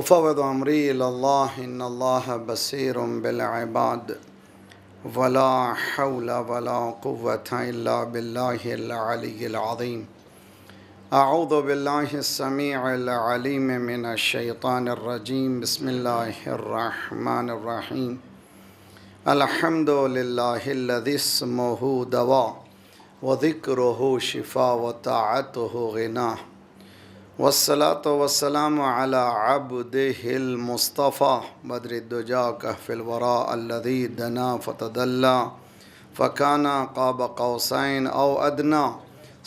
افوض امری الی اللہ ان اللہ بصیر بالعباد ولا حول ولا قوة الا باللہ العلی العظیم اعوذ باللہ السمیع العلیم من الشیطان الرجیم بسم اللہ الرحمن الرحیم الحمد للہ الذی اسمہ دوا وذکرہ شفاء وطاعتہ غناء والصلاة والسلام على عبده المصطفى بدر الدجى كهف الوراء الذي دنا فتدلى فكان قاب قوسين أو أدنى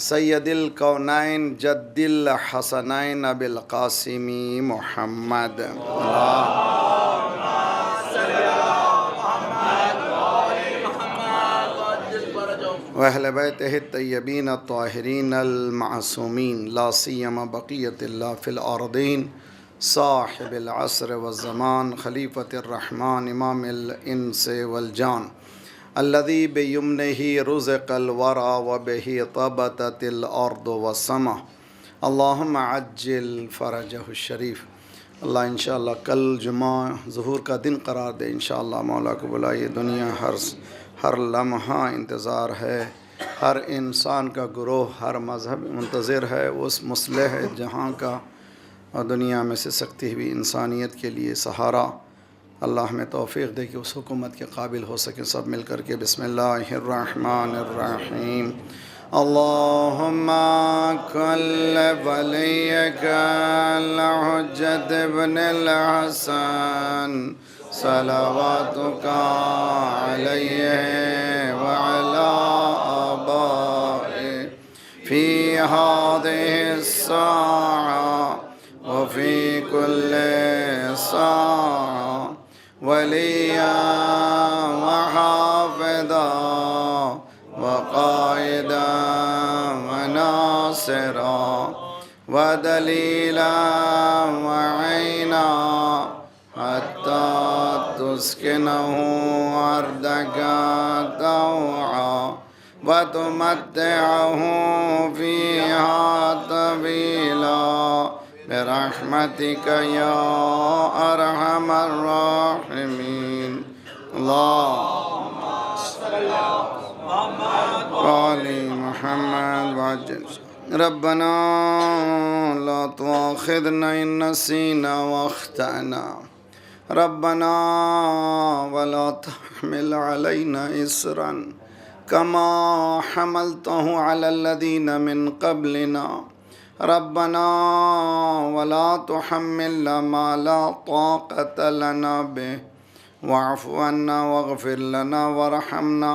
سيد الكونين جد الحسنين بالقاسم محمد وأهل بيته الطيبين الطاهرين المعصومين لا سيما بقية الله في الأرضين صاحب العصر والزمان خليفة الرحمن إمام الإنس والجان الذي بيمنه رزق الورى وبه طبتت الأرض والسماء اللهم عجل فرجه الشريف اللہ انشاءاللہ کل جمعہ ظہور کا دن قرار دے انشاءاللہ مولا کو بلائیے. دنیا ہر لمحہ انتظار ہے، ہر انسان کا گروہ، ہر مذہب منتظر ہے اس مصلح جہاں کا اور دنیا میں سے سکتی ہوئی انسانیت کے لیے سہارا. اللہ ہمیں توفیق دے کہ اس حکومت کے قابل ہو سکیں. سب مل کر کے بسم اللہ الرحمن الرحیم. اللہم کل ولیک الحجۃ ابن الحسن صلواتک علیہ وعلی آبائہ فی ہذہ الساعہ وفی کل ساعہ ولیہ وحافظہ وقائدا وناصرا ودلیلا وعینا حتی تسکنہ ارضک طوعا وتمتعہ فیہا طویلا برحمتک یا ارحم الراحمین. اللہم آل محمد وعجل. ربنا لا تؤاخذنا إن نسينا واخطأنا ربنا ولا تحمل علينا إصرا كما حملته على الذين من قبلنا ربنا ولا تحملنا ما لا طاقة لنا به واعف عنا واغفر لنا وارحمنا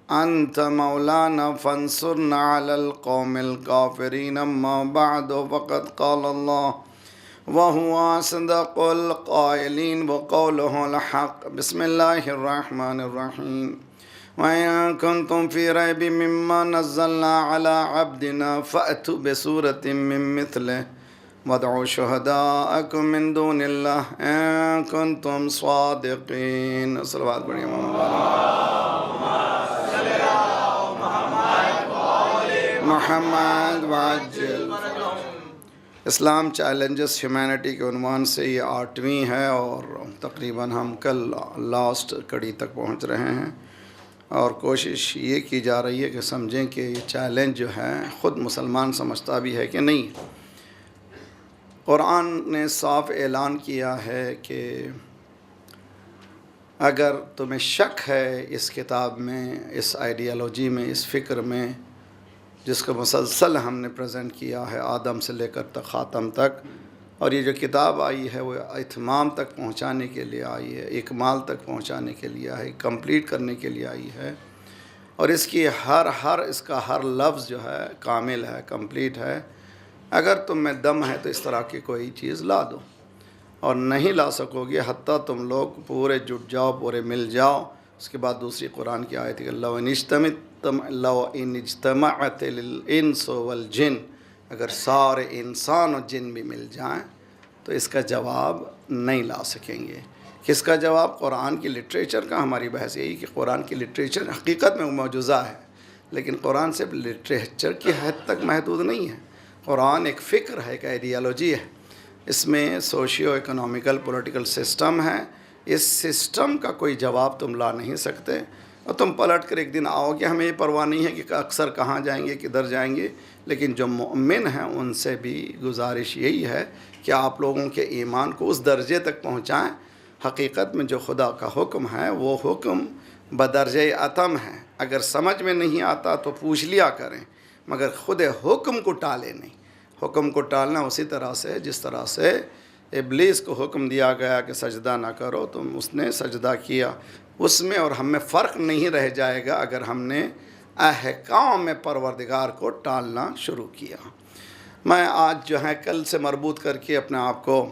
أنت مولانا فانصرنا على القوم الكافرين. أما بعد فقد قال الله وهو أصدق القائلين وقوله الحق. بسم الله الرحمن الرحيم. وإن كنتم في ريب مما نزلنا على عبدنا فأتوا بسورة من مثله وادعوا شهداءكم من دون الله إن كنتم صادقين. صلوات بڑی محمد وعجل. اسلام چیلنجز ہیومینٹی کے عنوان سے یہ 8ویں ہے اور تقریباً ہم کل لاسٹ کڑی تک پہنچ رہے ہیں اور کوشش یہ کی جا رہی ہے کہ سمجھیں کہ یہ چیلنج جو ہے خود مسلمان سمجھتا بھی ہے کہ نہیں. قرآن نے صاف اعلان کیا ہے کہ اگر تمہیں شک ہے اس کتاب میں، اس آئیڈیالوجی میں، اس فکر میں جس کو مسلسل ہم نے پریزنٹ کیا ہے آدم سے لے کر خاتم تک، اور یہ جو کتاب آئی ہے وہ اتمام تک پہنچانے کے لیے آئی ہے، اکمال تک پہنچانے کے لیے آئی، کمپلیٹ کرنے کے لیے آئی ہے، اور اس کی اس کا ہر لفظ جو ہے کامل ہے، کمپلیٹ ہے. اگر تم میں دم ہے تو اس طرح کی کوئی چیز لا دو، اور نہیں لا سکو گے حتیٰ تم لوگ پورے جٹ جاؤ، پورے مل جاؤ. اس کے بعد دوسری قرآن کی آیت ہے کہ لو ان اجتمعت الانس والجن، اگر سارے انسان اور جن بھی مل جائیں تو اس کا جواب نہیں لا سکیں گے. کس کا جواب؟ قرآن کی لٹریچر کا. ہماری بحث یہی کہ قرآن کی لٹریچر حقیقت میں معجزہ ہے، لیکن قرآن صرف لٹریچر کی حد تک محدود نہیں ہے. قرآن ایک فکر ہے، ایک آئیڈیالوجی ہے. اس میں سوشیو اکنامیکل پولیٹیکل سسٹم ہے. اس سسٹم کا کوئی جواب تم لا نہیں سکتے، اور تم پلٹ کر ایک دن آؤ گے. ہمیں یہ پرواہ نہیں ہے کہ اکثر کہاں جائیں گے، کدھر جائیں گے، لیکن جو مومن ہیں ان سے بھی گزارش یہی ہے کہ آپ لوگوں کے ایمان کو اس درجے تک پہنچائیں. حقیقت میں جو خدا کا حکم ہے وہ حکم بدرجہ اتم ہے. اگر سمجھ میں نہیں آتا تو پوچھ لیا کریں، مگر خود حکم کو ٹالے نہیں. حکم کو ٹالنا اسی طرح سے جس طرح سے ابلیس کو حکم دیا گیا کہ سجدہ نہ کرو، تم اس نے سجدہ کیا. اس میں اور ہم میں فرق نہیں رہ جائے گا اگر ہم نے احکام میں پروردگار کو ٹالنا شروع کیا. میں آج جو ہے کل سے مربوط کر کے اپنے آپ کو،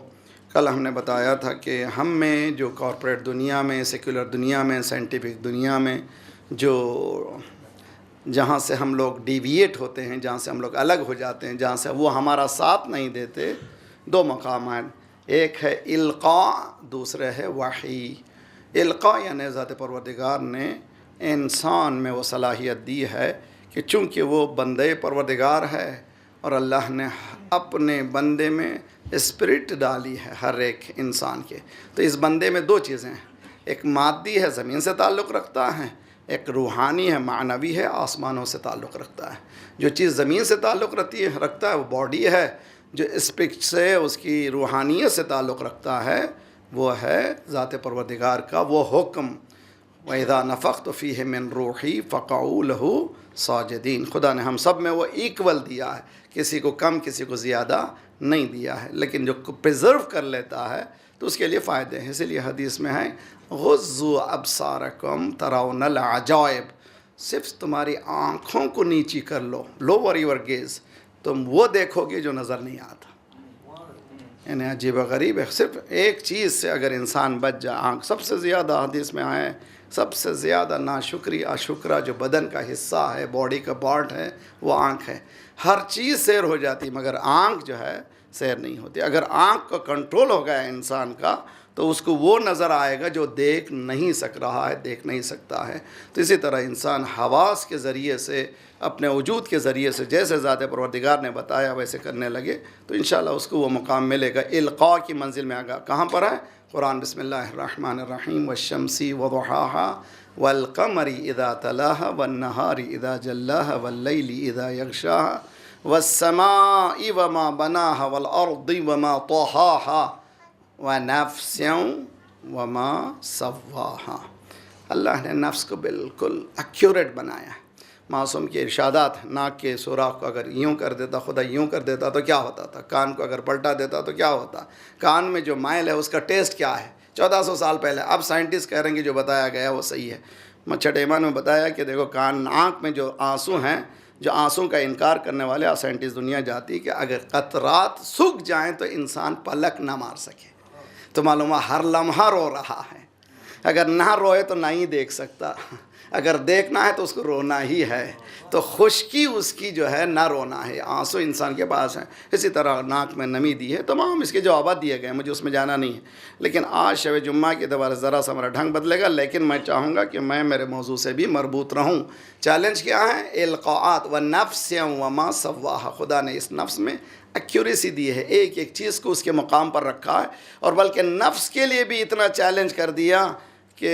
کل ہم نے بتایا تھا کہ ہم میں جو کارپوریٹ دنیا میں، سیکولر دنیا میں، سائنٹیفک دنیا میں جو جہاں سے ہم لوگ ڈیویٹ ہوتے ہیں، جہاں سے ہم لوگ الگ ہو جاتے ہیں، جہاں سے وہ ہمارا ساتھ نہیں دیتے، دو مقامات. ایک ہے القاء، دوسرے ہے وحی. القاء یعنی ذات پروردگار نے انسان میں وہ صلاحیت دی ہے کہ چونکہ وہ بندے پروردگار ہے اور اللہ نے اپنے بندے میں اسپرٹ ڈالی ہے ہر ایک انسان کے، تو اس بندے میں دو چیزیں ہیں. ایک مادی ہے، زمین سے تعلق رکھتا ہے، ایک روحانی ہے، معنوی ہے، آسمانوں سے تعلق رکھتا ہے. جو چیز زمین سے تعلق رکھتا ہے وہ باڈی ہے. جو اسپرٹ سے، اس کی روحانیت سے تعلق رکھتا ہے وہ ہے ذات پروردگار کا وہ حکم. وَإِذَا نَفَخْتُ فِيهِ مِن رُوحِي فَقَعُوا لَهُ سَاجِدِينَ. خدا نے ہم سب میں وہ ایکول دیا ہے، کسی کو کم کسی کو زیادہ نہیں دیا ہے، لیکن جو پریزرو کر لیتا ہے تو اس کے لیے فائدے ہیں. اسی لیے حدیث میں ہے غضوا ابصارکم ترون العجائب. صرف تمہاری آنکھوں کو نیچی کر لو، لوور یور گیز، تم وہ دیکھو گے جو نظر نہیں آتا. یعنی عجیب و غریب ہے. صرف ایک چیز سے اگر انسان بچ جائے، آنکھ سب سے زیادہ حدیث میں آئے، سب سے زیادہ ناشکری اشکرا جو بدن کا حصہ ہے، باڈی کا پارٹ ہے، وہ آنکھ ہے. ہر چیز سیر ہو جاتی مگر آنکھ جو ہے سیر نہیں ہوتی. اگر آنکھ کا کنٹرول ہو گیا انسان کا تو اس کو وہ نظر آئے گا جو دیکھ نہیں سک رہا ہے، دیکھ نہیں سکتا ہے. تو اسی طرح انسان حواس کے ذریعے سے، اپنے وجود کے ذریعے سے جیسے ذات پروردگار نے بتایا ویسے کرنے لگے تو انشاءاللہ اس کو وہ مقام ملے گا. القاء کی منزل میں آگا. کہاں پر ہے؟ قرآن. بسم اللہ الرحمن الرحیم. والشمس وضحاها والقمر اذا تلاها والنهار اذا جلاها واللیل اذا یغشاها والسماء وما بناها والارض وما طحاها ونفس وما سواها. اللہ نے نفس کو بالکل ایکوریٹ بنایا ہے. معصوم کے ارشادات، ناک کے سوراخ کو اگر یوں کر دیتا، خدا یوں کر دیتا تو کیا ہوتا تھا؟ کان کو اگر پلٹا دیتا تو کیا ہوتا؟ کان میں جو مائل ہے اس کا ٹیسٹ کیا ہے؟ 1400 سال پہلے. اب سائنٹسٹ کہہ رہے ہیں کہ جو بتایا گیا وہ صحیح ہے. چھٹے ایمان میں بتایا کہ دیکھو کان، آنکھ میں جو آنسو ہیں، جو آنسوں کا انکار کرنے والے سائنٹسٹ دنیا جاتی کہ اگر قطرات سوکھ جائیں تو انسان پلک نہ مار سکے. تو معلوم ہے ہر لمحہ رو رہا ہے. اگر نہ روئے تو نہ ہی دیکھ سکتا، اگر دیکھنا ہے تو اس کو رونا ہی ہے. تو خشکی اس کی جو ہے نہ رونا ہے. آنسو انسان کے پاس ہیں. اسی طرح ناک میں نمی دی ہے. تمام اس کے جوابات دیے گئے، مجھے اس میں جانا نہیں ہے. لیکن آج شب جمعہ کے اعتبار سے ذرا سا ہمارا ڈھنگ بدلے گا، لیکن میں چاہوں گا کہ میں میرے موضوع سے بھی مربوط رہوں. چیلنج کیا ہے؟ القاءات والنفس وما سواها. خدا نے اس نفس میں ایکوریسی دی ہے، ایک ایک چیز کو اس کے مقام پر رکھا ہے. اور بلکہ نفس کے لیے بھی اتنا چیلنج کر دیا کہ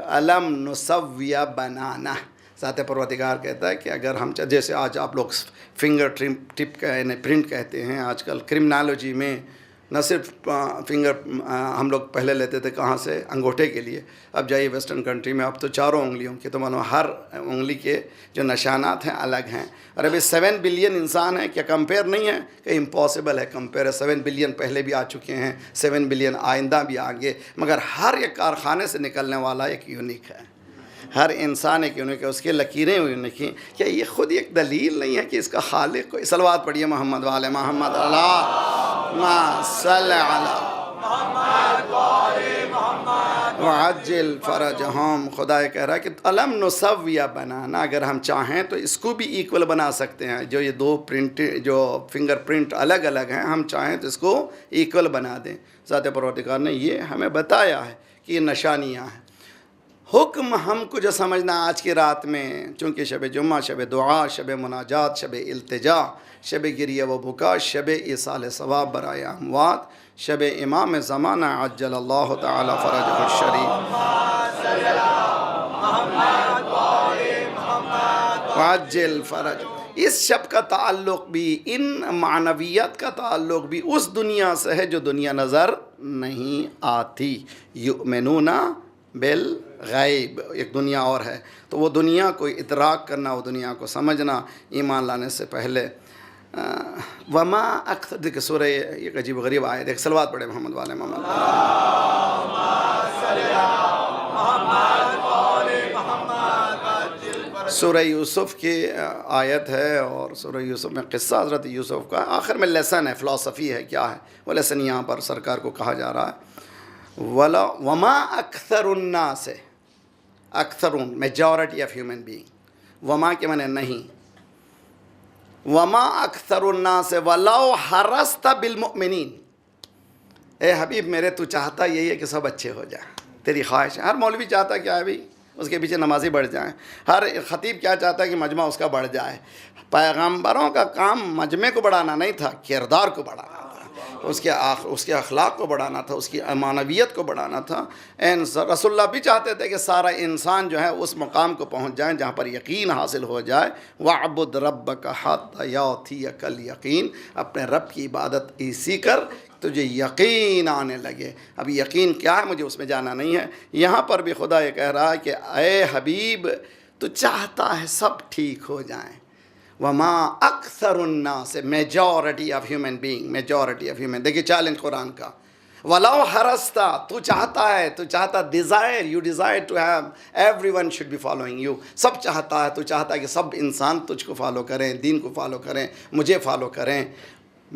علم نسوی بنانا. ذات پروردگار کہتا ہے کہ اگر ہم جیسے آج آپ لوگ فنگر ٹپ کا پرنٹ کہتے ہیں، آج کل کرمنالوجی میں نہ صرف فنگر ہم لوگ پہلے لیتے تھے کہاں سے؟ انگوٹھے کے لیے. اب جائیے ویسٹرن کنٹری میں اب تو 4 انگلیوں کے، تو مانو ہر انگلی کے جو نشانات ہیں الگ ہیں. اور ابھی 7 بلین انسان ہیں. کیا کمپیئر نہیں ہے؟ کہ امپاسبل ہے کمپیئر. 7 بلین پہلے بھی آ چکے ہیں، 7 بلین آئندہ بھی آئیں گے. مگر ہر ایک کارخانے سے نکلنے والا ایک یونیک ہے. ہر انسان ایک یونیک ہے، اس کی لکیریں یونیک ہیں. کیا یہ خود ایک دلیل نہیں ہے کہ اس کا خالق کو؟ صلوات پڑھیے محمد والے محمد. اللہم صل علی وعجل فرجہم. خدا یہ کہہ رہا ہے کہ علم نسوی بنانا. اگر ہم چاہیں تو اس کو بھی ایکول بنا سکتے ہیں. جو یہ 2 پرنٹ، جو فنگر پرنٹ الگ الگ ہیں، ہم چاہیں تو اس کو ایکول بنا دیں. ذات پروردگار نے یہ ہمیں بتایا ہے کہ یہ نشانیاں ہیں. حکم ہم کو جو سمجھنا آج کی رات میں، چونکہ شب جمعہ، شب دعا، شب مناجات، شب التجا، شب گریہ و بکا، شب ایصال ثواب برائے اموات، شب امام زمانہ عجل اللہ تعالی فرجہ الشریف وعجل فرج، اس شب کا تعلق بھی، ان معنویات کا تعلق بھی اس دنیا سے ہے جو دنیا نظر نہیں آتی۔ یؤمنون بالغیب، ایک دنیا اور ہے، تو وہ دنیا کو ادراک کرنا، وہ دنیا کو سمجھنا ایمان لانے سے پہلے۔ وما اکثر، دیکھیں سورہ، ایک عجیب غریب آیت، ایک صلوات پڑھے محمد والے محمد۔ سورہ یوسف کی آیت ہے، اور سورہ یوسف میں قصہ حضرت یوسف کا، آخر میں لیسن ہے، فلسفی ہے، کیا ہے وہ لیسن یہاں پر سرکار کو کہا جا رہا ہے۔ وما اکثر الناس، اکثرون میجورٹی آف ہیومن بینگ، وما کے معنی نہیں، وما اکثر الناس ولو حرست بالمؤمنین، اے حبیب میرے تو چاہتا یہی ہے کہ سب اچھے ہو جائیں، تیری خواہش ہے۔ ہر مولوی چاہتا کیا ہے بھی، اس کے پیچھے نمازی بڑھ جائیں، ہر خطیب کیا چاہتا ہے کہ مجمع اس کا بڑھ جائے۔ پیغمبروں کا کام مجمع کو بڑھانا نہیں تھا، کردار کو بڑھانا تھا، اس کے اخلاق کو بڑھانا تھا، اس کی معنویت کو بڑھانا تھا۔ رسول اللہ بھی چاہتے تھے کہ سارا انسان جو ہے اس مقام کو پہنچ جائیں جہاں پر یقین حاصل ہو جائے۔ وَعْبُدْ رَبَّكَ حَتَّى يَأْتِيَكَ الْيَقِينُ، اپنے رب کی عبادت ایسی کر تجھے یقین آنے لگے۔ اب یقین کیا ہے مجھے اس میں جانا نہیں ہے۔ یہاں پر بھی خدا یہ کہہ رہا ہے کہ اے حبیب تو چاہتا ہے سب ٹھیک ہو جائیں۔ وما اکثر الناس، majority of human being, majority of human, دیکھیے چیلنج قرآن کا۔ ولو حرستا، تو چاہتا ہے، تو چاہتا، desire, you desire to have every one should be following you, سب چاہتا ہے، تو چاہتا ہے کہ سب انسان تجھ کو فالو کریں، دین کو فالو کریں، مجھے فالو کریں۔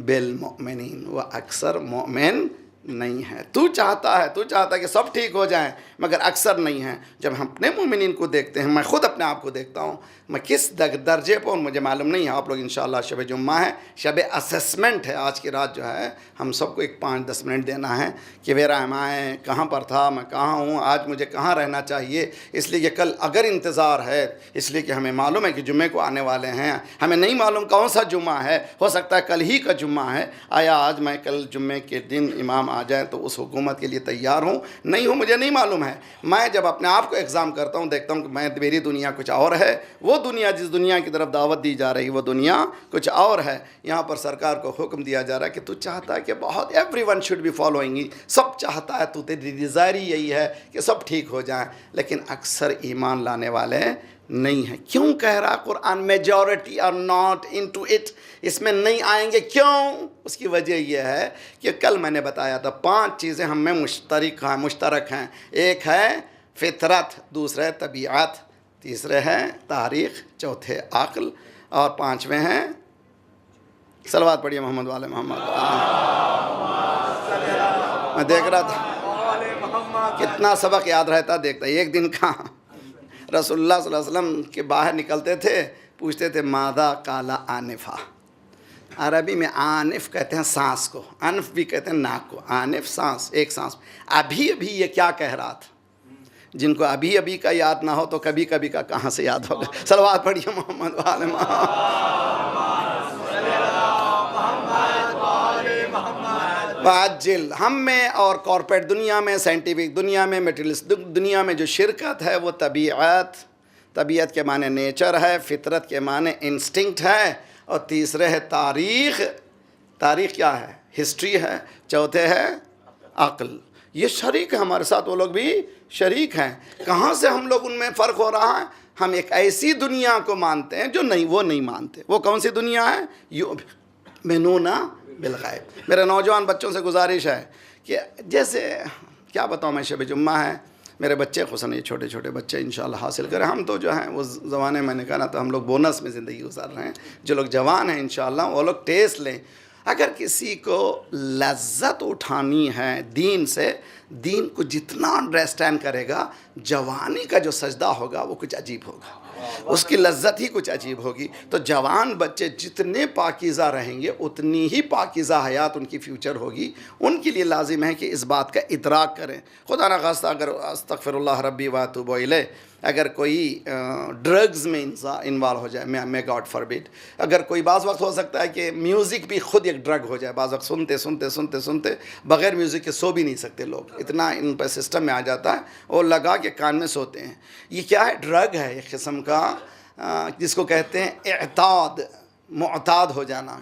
بالمؤمنین، وہ اکثر مومن نہیں ہے۔ تو چاہتا ہے کہ سب ٹھیک ہو جائیں، مگر اکثر نہیں ہیں۔ جب ہم اپنے مومنین کو دیکھتے ہیں، میں خود اپنے آپ کو دیکھتا ہوں، میں کس درجے پر مجھے معلوم نہیں ہے۔ آپ لوگ انشاءاللہ شب جمعہ ہے، شب اسیسمنٹ ہے، آج کی رات جو ہے ہم سب کو ایک 5-10 منٹ دینا ہے کہ ویرا میں کہاں پر تھا، میں کہاں ہوں، آج مجھے کہاں رہنا چاہیے، اس لیے کہ کل اگر انتظار ہے، اس لیے کہ ہمیں معلوم ہے کہ جمعے کو آنے والے ہیں، ہمیں نہیں معلوم کون سا جمعہ ہے، ہو سکتا ہے کل ہی کا جمعہ ہے۔ آیا آج میں کل جمعے کے دن امام آ جائیں تو اس حکومت کے لیے تیار ہوں، نہیں ہوں، مجھے نہیں معلوم ہے۔ میں جب اپنے آپ کو ایگزام کرتا ہوں، دیکھتا ہوں کہ میری دنیا کچھ اور ہے، وہ دنیا جس دنیا کی طرف دعوت دی جا رہی وہ دنیا کچھ اور ہے۔ یہاں پر سرکار کو حکم دیا جا رہا ہے کہ تو چاہتا ہے کہ بہت every one should be following, سب چاہتا ہے، تو تیری ڈیزائر ہی یہی ہے کہ سب ٹھیک ہو جائیں، لیکن اکثر ایمان لانے والے نہیں ہیں۔ کیوں کہہ رہا Quran majority are not into it, اس میں نہیں آئیں گے، کیوں؟ اس کی وجہ یہ ہے کہ کل میں نے بتایا تھا 5 چیزیں ہم میں مشترک ہیں۔ ایک ہے فطرت، دوسرا ہے طبیعت، تیسرے ہے تاریخ، چوتھے عقل، اور 5ویں ہیں، صلوات پڑھیے محمد والے محمد۔ میں دیکھ رہا تھا کتنا سبق یاد رہتا، دیکھتا ایک دن کہاں رسول اللہ صلی اللہ علیہ وسلم کے باہر نکلتے تھے، پوچھتے تھے ماذا قال آنفا، عربی میں آنف کہتے ہیں سانس کو، انف بھی کہتے ہیں ناک کو، آنف سانس، ایک سانس۔ ابھی یہ کیا کہہ رہا تھا؟ جن کو ابھی کا یاد نہ ہو تو کبھی کا کہاں سے یاد ہوگا؟ صلوات پڑھیے محمد والے واجل۔ ہم میں اور کارپوریٹ دنیا میں، سائنٹیفک دنیا میں، میٹیریلسٹ دنیا میں جو شرکت ہے وہ طبیعت کے معنی نیچر ہے، فطرت کے معنی انسٹنکٹ ہے، اور تیسرے ہے تاریخ کیا ہے؟ ہسٹری ہے، چوتھے ہے عقل۔ یہ شریک ہے ہمارے ساتھ، وہ لوگ بھی شریک ہیں۔ کہاں سے ہم لوگ ان میں فرق ہو رہا ہے؟ ہم ایک ایسی دنیا کو مانتے ہیں جو وہ نہیں مانتے۔ وہ کون سی دنیا ہے؟ یؤمنون بالغیب۔ میرے نوجوان بچوں سے گزارش ہے کہ جیسے کیا بتاؤں میں، شب جمعہ ہے، میرے بچے خصوصاً یہ چھوٹے چھوٹے بچے انشاءاللہ حاصل کریں۔ ہم تو جو ہیں وہ زمانے میں نے کہا نا، تو ہم لوگ بونس میں زندگی گزار رہے ہیں۔ جو لوگ جوان ہیں انشاءاللہ وہ لوگ ٹیسٹ لیں۔ اگر کسی کو لذت اٹھانی ہے دین سے، دین کو جتنا انڈرسٹینڈ کرے گا، جوانی کا جو سجدہ ہوگا وہ کچھ عجیب ہوگا۔ اس کی لذت ہی کچھ عجیب ہوگی. تو جوان بچے جتنے پاکیزہ رہیں گے اتنی ہی پاکیزہ حیات ان کی فیوچر ہوگی. ان کے لیے لازم ہے کہ اس بات کا ادراک کریں. خدا نخواستہ اگر استغفر اللہ ربی واتوب الیہ اگر کوئی ڈرگز میں انوالو ہو جائے، میں گاڈ فاربڈ، اگر کوئی بعض وقت ہو سکتا ہے کہ میوزک بھی خود ایک ڈرگ ہو جائے، بعض وقت سنتے بغیر میوزک کے سو بھی نہیں سکتے لوگ، اتنا ان پہ سسٹم میں آ جاتا ہے اور لگا کے کان میں سوتے ہیں. یہ کیا ہے؟ ڈرگ ہے ایک قسم کا، جس کو کہتے ہیں معتاد ہو جانا،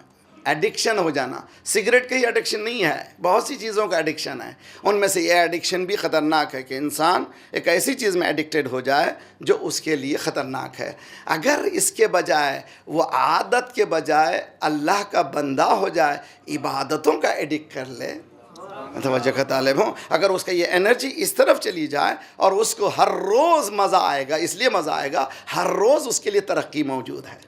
ایڈکشن ہو جانا. سگریٹ کا ہی ایڈکشن نہیں ہے، بہت سی چیزوں کا ایڈکشن ہے. ان میں سے یہ ایڈکشن بھی خطرناک ہے کہ انسان ایک ایسی چیز میں ایڈکٹیڈ ہو جائے جو اس کے لیے خطرناک ہے. اگر اس کے بجائے وہ عادت کے بجائے اللہ کا بندہ ہو جائے، عبادتوں کا ایڈکٹ کر لے، توجہ کا طالب ہوں، اگر اس کا یہ انرجی اس طرف چلی جائے اور اس کو ہر روز مزہ آئے گا، اس لیے مزہ آئے گا ہر روز اس کے لیے ترقی موجود ہے.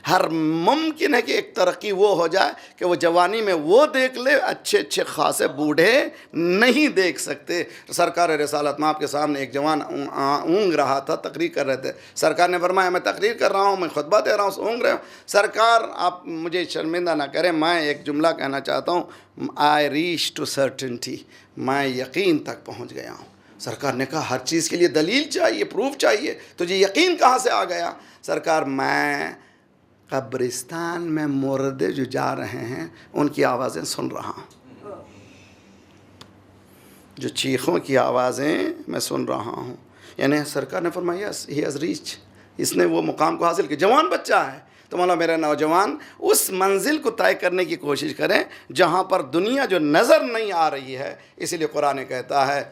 ہر ممکن ہے کہ ایک ترقی وہ ہو جائے کہ وہ جوانی میں وہ دیکھ لے، اچھے خاصے بوڑھے نہیں دیکھ سکتے. سرکار رسالت میں آپ کے سامنے ایک جوان اونگ رہا تھا، تقریر کر رہے تھے. سرکار نے فرمایا میں تقریر کر رہا ہوں، میں خطبہ دے رہا ہوں، اونگ رہا ہوں. سرکار آپ مجھے شرمندہ نہ کریں، میں ایک جملہ کہنا چاہتا ہوں، آئی ریچ ٹو سرٹنٹی، میں یقین تک پہنچ گیا ہوں. سرکار نے کہا ہر چیز کے لیے دلیل چاہیے، پروف چاہیے، تجھے یقین کہاں سے آ گیا؟ سرکار میں قبرستان میں مردے جو جا رہے ہیں ان کی آوازیں سن رہا ہوں، جو چیخوں کی آوازیں میں سن رہا ہوں. یعنی سرکار نے فرمایا یس ہی ہیز ریچ، اس نے وہ مقام کو حاصل کیا. جوان بچہ ہے تو مولا میرے نوجوان اس منزل کو طے کرنے کی کوشش کریں جہاں پر دنیا جو نظر نہیں آ رہی ہے. اسی لیے قرآن کہتا ہے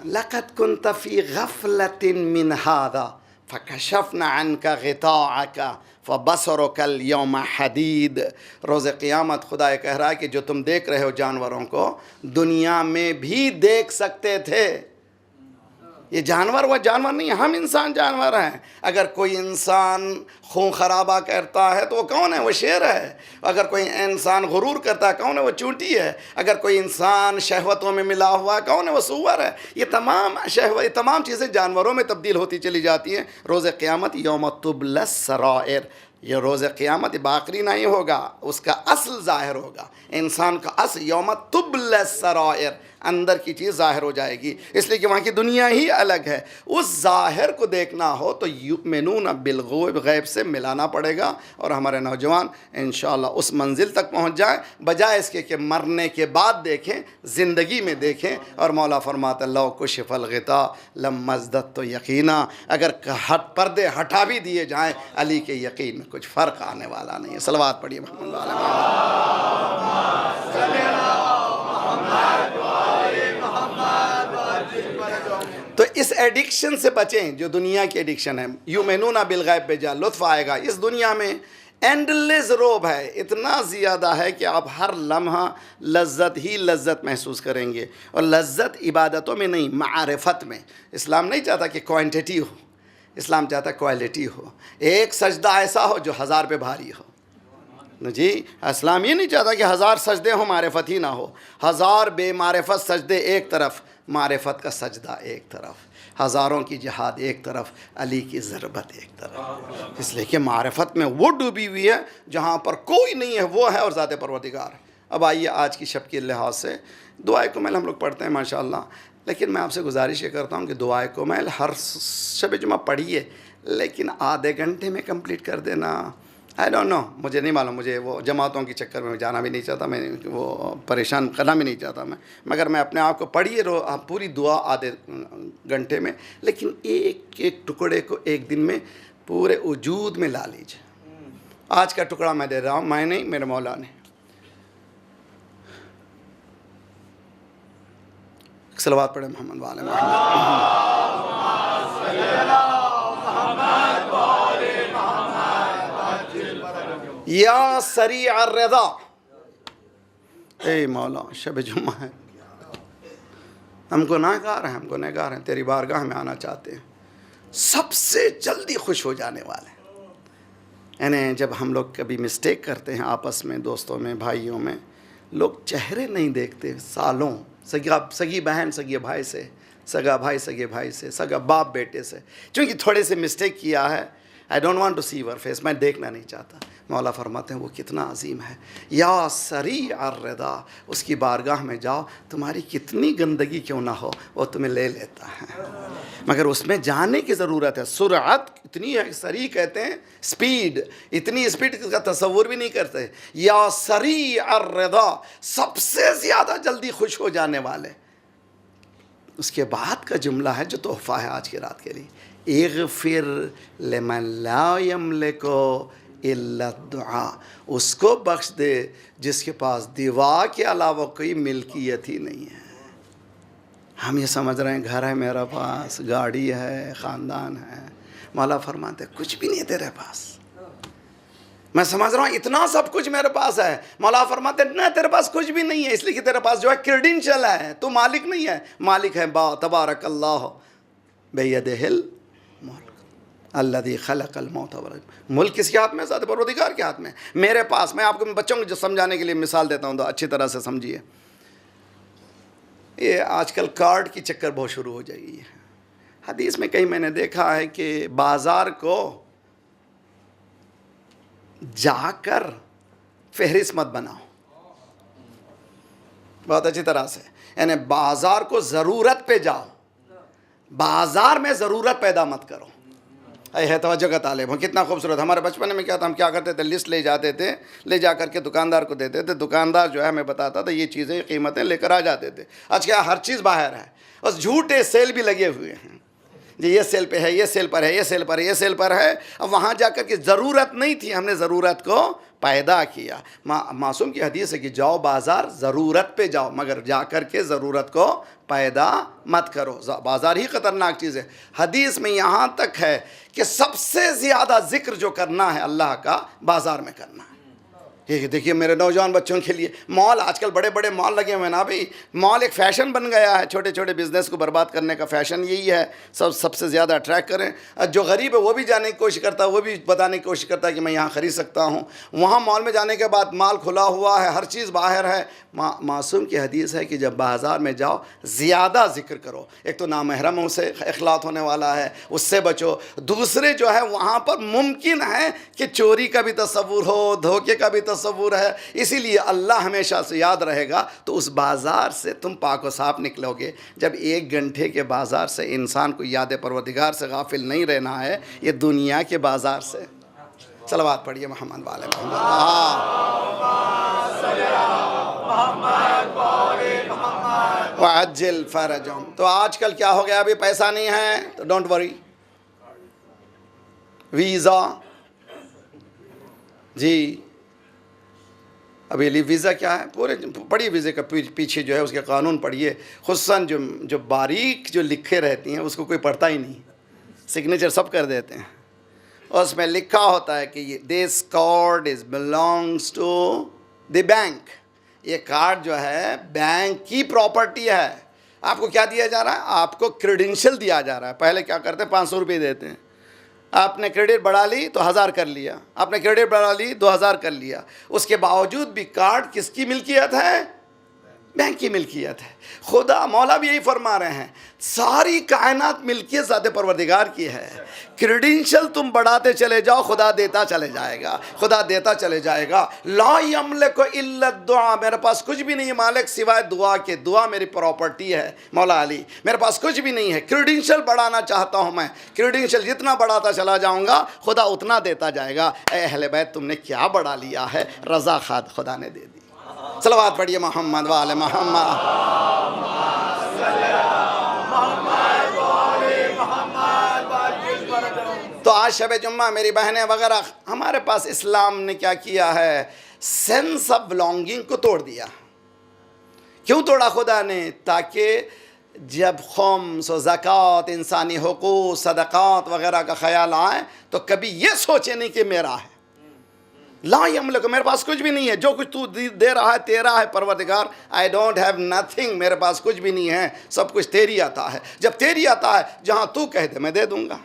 لَقَدْ كُنْتَ فِي غَفْلَةٍ مِّنْ هَذَا فَكَشَفْنَا عَنْكَ غِطَاءَكَ فَبَصَرُكَ الْيَوْمَ حَدِيدٌ. روز قیامت خدا یہ کہہ رہا ہے کہ جو تم دیکھ رہے ہو جانوروں کو دنیا میں بھی دیکھ سکتے تھے. یہ جانور وہ جانور نہیں، ہم انسان جانور ہیں. اگر کوئی انسان خون خرابہ کرتا ہے تو وہ کون ہے؟ وہ شیر ہے. اگر کوئی انسان غرور کرتا ہے کون ہے؟ وہ چونٹی ہے. اگر کوئی انسان شہوتوں میں ملا ہوا ہے کون ہے؟ وہ سور ہے. یہ تمام چیزیں جانوروں میں تبدیل ہوتی چلی جاتی ہیں. روز قیامت یوم تبلی السرائر، یہ روز قیامت باقی نہیں ہوگا، اس کا اصل ظاہر ہوگا. انسان کا اصل یوم تبلی السرائر، اندر کی چیز ظاہر ہو جائے گی. اس لیے کہ وہاں کی دنیا ہی الگ ہے. اس ظاہر کو دیکھنا ہو تو یؤمنون بالغیب، غیب سے ملانا پڑے گا. اور ہمارے نوجوان انشاءاللہ اس منزل تک پہنچ جائیں، بجائے اس کے کہ مرنے کے بعد دیکھیں، زندگی میں دیکھیں. اور مولا فرماتا لو کشف الغطاء لما ازددت یقینا، اگر پردے ہٹا بھی دیے جائیں علی کے یقین میں کچھ فرق آنے والا نہیں ہے. صلوات پڑھیے محمد علیہ تو اس ایڈکشن سے بچیں جو دنیا کی ایڈکشن ہے. یؤمنون بالغیب پہ جا لطف آئے گا. اس دنیا میں اینڈلیس روب ہے، اتنا زیادہ ہے کہ آپ ہر لمحہ لذت ہی لذت محسوس کریں گے. اور لذت عبادتوں میں نہیں، معرفت میں. اسلام نہیں چاہتا کہ کوانٹٹی ہو، اسلام چاہتا ہے کوالٹی ہو. ایک سجدہ ایسا ہو جو 1000 پہ بھاری ہو. جی اسلام یہ نہیں چاہتا کہ 1000 سجدے ہوں معرفت ہی نہ ہو. 1000 بے معرفت سجدے ایک طرف، معرفت کا سجدہ ایک طرف، ہزاروں کی جہاد ایک طرف، علی کی ضربت ایک طرف. اس لیے کہ معرفت میں وہ ڈوبی ہوئی ہے جہاں پر کوئی نہیں ہے، وہ ہے اور ذات پروردگار. اب آئیے آج کی شب کے لحاظ سے دعائے کمیل ہم لوگ پڑھتے ہیں ماشاءاللہ، لیکن میں آپ سے گزارش یہ کرتا ہوں کہ دعائے کمیل ہر شب جمعہ پڑھیے، لیکن آدھے گھنٹے میں کمپلیٹ کر دینا. آئی ڈونٹ نو، مجھے نہیں معلوم، مجھے وہ جماعتوں کے چکر میں جانا بھی نہیں چاہتا، میں وہ پریشان کرنا بھی نہیں چاہتا میں، مگر میں اپنے آپ کو پڑھیے پوری دعا آدھے گھنٹے میں، لیکن ایک ایک ٹکڑے کو ایک دن میں پورے وجود میں لا لیجیے. آج کا ٹکڑا میں دے رہا ہوں، میں نہیں، میرے مولا نے. صلوات پڑھے محمد والے یا سریع الرضا. اے مولا شب جمعہ ہے، ہم گناہگار ہیں، تیری بارگاہ میں آنا چاہتے ہیں. سب سے جلدی خوش ہو جانے والے، یعنی جب ہم لوگ کبھی مسٹیک کرتے ہیں آپس میں، دوستوں میں، بھائیوں میں، لوگ چہرے نہیں دیکھتے سالوں. سگی بہن سگے بھائی سے، سگا بھائی سگے بھائی سے، سگا باپ بیٹے سے، چونکہ تھوڑے سے مسٹیک کیا ہے I don't want to see your face, میں دیکھنا نہیں چاہتا. مولا فرماتے ہیں وہ کتنا عظیم ہے. یا سریع الرضا، اس کی بارگاہ میں جاؤ، تمہاری کتنی گندگی کیوں نہ ہو وہ تمہیں لے لیتا ہے، مگر اس میں جانے کی ضرورت ہے. سرعت اتنی ہے، سریع کہتے ہیں اسپیڈ، اتنی اسپیڈ کا تصور بھی نہیں کرتے. یا سریع الرضا، سب سے زیادہ جلدی خوش ہو جانے والے. اس کے بعد کا جملہ ہے جو تحفہ ہے آج کی رات کے لیے، اغفر لمن لا یملک الا الدعاء، اس کو بخش دے جس کے پاس دعا کے علاوہ کوئی ملکیت ہی نہیں ہے. ہم یہ سمجھ رہے ہیں گھر ہے میرا پاس، گاڑی ہے، خاندان ہے. مولا فرماتے کچھ بھی نہیں تیرے پاس. میں سمجھ رہا ہوں اتنا سب کچھ میرے پاس ہے. مولا فرماتے نہ تیرے پاس کچھ بھی نہیں ہے، اس لیے کہ تیرے پاس جو ہے کریڈینشل ہے، تو مالک نہیں ہے. مالک ہے تبارک اللہ بیدہ الملک الذی خلق الموت والحیاۃ. ملک کس کے ہاتھ میں؟ ذات پروردگار کے ہاتھ میں. میرے پاس، میں آپ کو بچوں کو جو سمجھانے کے لیے مثال دیتا ہوں تو اچھی طرح سے سمجھیے. یہ آج کل کارڈ کی چکر بہت شروع ہو جائے گی. حدیث میں کہیں میں نے دیکھا ہے کہ بازار کو جا کر فہرست مت بناؤ، بہت اچھی طرح سے، یعنی بازار کو ضرورت پہ جاؤ، بازار میں ضرورت پیدا مت کرو. ہے توجہ کا طالب ہوں. کتنا خوبصورت. ہمارے بچپن میں کیا تھا، ہم کیا کرتے تھے، لسٹ لے جاتے تھے، لے جا کر کے دکاندار کو دیتے تھے. دکاندار جو ہے ہمیں بتاتا تھا یہ چیزیں قیمتیں لے کر آ جاتے تھے. آج کیا ہر چیز باہر ہے، بس جھوٹے سیل بھی لگے ہوئے ہیں. جی یہ سیل پہ ہے، یہ سیل پر ہے، یہ سیل پر ہے، یہ سیل پر ہے. اب وہاں جا کر کے ضرورت نہیں تھی، ہم نے ضرورت کو پیدا کیا. معصوم کی حدیث ہے کہ جاؤ بازار، ضرورت پہ جاؤ، مگر جا کر کے ضرورت کو پیدا مت کرو. بازار ہی خطرناک چیز ہے. حدیث میں یہاں تک ہے کہ سب سے زیادہ ذکر جو کرنا ہے اللہ کا، بازار میں کرنا ہے. یہ دیکھیے میرے نوجوان بچوں کے لیے مال، آج کل بڑے بڑے مال لگے ہوئے ہیں نا بھائی. مال ایک فیشن بن گیا ہے، چھوٹے چھوٹے بزنس کو برباد کرنے کا فیشن یہی ہے. سب سے زیادہ اٹریکٹ کریں. جو غریب ہے وہ بھی جانے کی کوشش کرتا ہے، وہ بھی بتانے کی کوشش کرتا ہے کہ میں یہاں خرید سکتا ہوں. وہاں مال میں جانے کے بعد مال کھلا ہوا ہے، ہر چیز باہر ہے. معصوم کی حدیث ہے کہ جب بازار میں جاؤ زیادہ ذکر کرو. ایک تو نامحرموں سے اختلاط ہونے والا ہے، اس سے بچو. دوسرے جو ہے وہاں پر ممکن ہے کہ چوری کا بھی تصور ہو، دھوکے کا بھی تصور ہے. اسی لیے اللہ ہمیشہ سے یاد رہے گا. تو اس بازار سے تم پاک و صاف نکلو گے. جب 1 گھنٹے کے بازار سے انسان کو یاد پروردگار سے غافل نہیں رہنا ہے، یہ دنیا کے بازار سے. صلوات پڑھیے محمد والے وعجل فرجهم. تو آج کل کیا ہو گیا، ابھی پیسہ نہیں ہے تو ڈونٹ وری، ویزا. جی ابھی ویزا کیا ہے، پورے پڑھیے ویزے کا پیچھے جو ہے اس کے قانون پڑھیے. خصوصاً جو باریک جو لکھے رہتی ہیں اس کو کوئی پڑھتا ہی نہیں، سگنیچر سب کر دیتے ہیں. اس میں لکھا ہوتا ہے کہ this card is belongs to the bank. یہ کارڈ جو ہے بینک کی پراپرٹی ہے. آپ کو کیا دیا جا رہا ہے؟ آپ کو کریڈینشل دیا جا رہا ہے. پہلے کیا کرتے ہیں، 500 روپے دیتے ہیں. آپ نے کریڈٹ بڑھا لی تو 1000 کر لیا، آپ نے کریڈٹ بڑھا لی 2000 کر لیا. اس کے باوجود بھی کارڈ کس کی ملکیت ہے؟ بینک کی ملکیت ہے. خدا مولا بھی یہی فرما رہے ہیں، ساری کائنات ملکیت ذات پروردگار کی ہے. کریڈینشل تم بڑھاتے چلے جاؤ، خدا دیتا چلے جائے گا، خدا دیتا چلے جائے گا. لا یملک الا الدعاء، میرے پاس کچھ بھی نہیں ہے مالک سوائے دعا کے. دعا میری پراپرٹی ہے. مولا علی میرے پاس کچھ بھی نہیں ہے، کریڈینشل بڑھانا چاہتا ہوں میں. کریڈینشل جتنا بڑھاتا چلا جاؤں گا خدا اتنا دیتا جائے گا. اے اہل بیت تم نے کیا بڑھا لیا ہے، رضا خاد خدا نے دے دی. صلوات پڑھیے محمد وآل محمد. تو آج شب جمعہ میری بہنیں وغیرہ، ہمارے پاس اسلام نے کیا کیا ہے، سینس آف بلانگنگ کو توڑ دیا. کیوں توڑا خدا نے؟ تاکہ جب خمس و زکوٰۃ، انسانی حقوق، صدقات وغیرہ کا خیال آئے تو کبھی یہ سوچے نہیں کہ میرا ہے. لا یملک، میرے پاس کچھ بھی نہیں ہے، جو کچھ تو دے رہا ہے تیرا ہے پروردگار. آئی ڈونٹ ہیو نتھنگ، میرے پاس کچھ بھی نہیں ہے، سب کچھ تیری عطا ہے. جب تیری عطا ہے، جہاں تو کہہ دے میں دے دوں گا.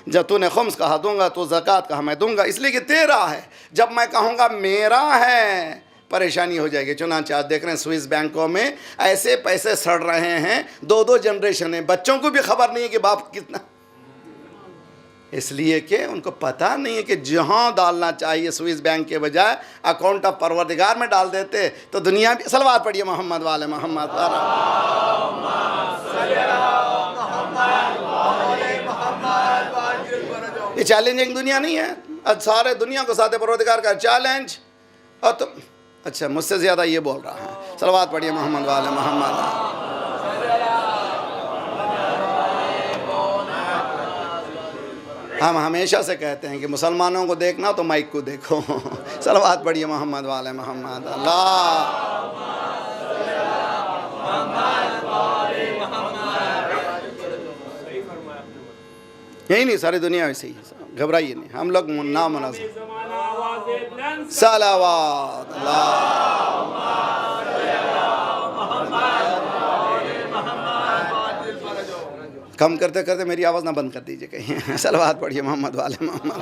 جب تو نے خمس کہا دوں گا، تو زکوٰۃ کہا میں دوں گا، اس لیے کہ تیرا ہے. جب میں کہوں گا میرا ہے، پریشانی ہو جائے گی. چنانچہ آج دیکھ رہے ہیں سوئس بینکوں میں ایسے پیسے سڑ رہے ہیں، 2 جنریشن ہیں، بچوں کو بھی خبر نہیں ہے کہ باپ کتنا. اس لیے کہ ان کو پتہ نہیں ہے کہ جہاں ڈالنا چاہیے سوئس بینک کے بجائے اکاؤنٹ آف پروردگار میں ڈال دیتے تو دنیا بھی. صلوات پڑھیے محمد والے محمد. یہ چیلنجنگ دنیا نہیں ہے. آج سارے دنیا کو ساتھ پروردگار کا چیلنج. اور تو اچھا مجھ سے زیادہ یہ بول رہا ہے. صلوات پڑھیے محمد والے محمد. ہم ہمیشہ سے کہتے ہیں کہ مسلمانوں کو دیکھنا تو مائک کو دیکھو. صلوات پڑھیے محمد والے محمد. اللہ یہی نہیں ساری دنیا ویسے ہی. گھبرائیے نہیں, ہم لوگ نامنظم. صلوات کم کرتے کرتے میری آواز نہ بند کر دیجئے کہیں. صلوات پڑھیے محمد والے محمد.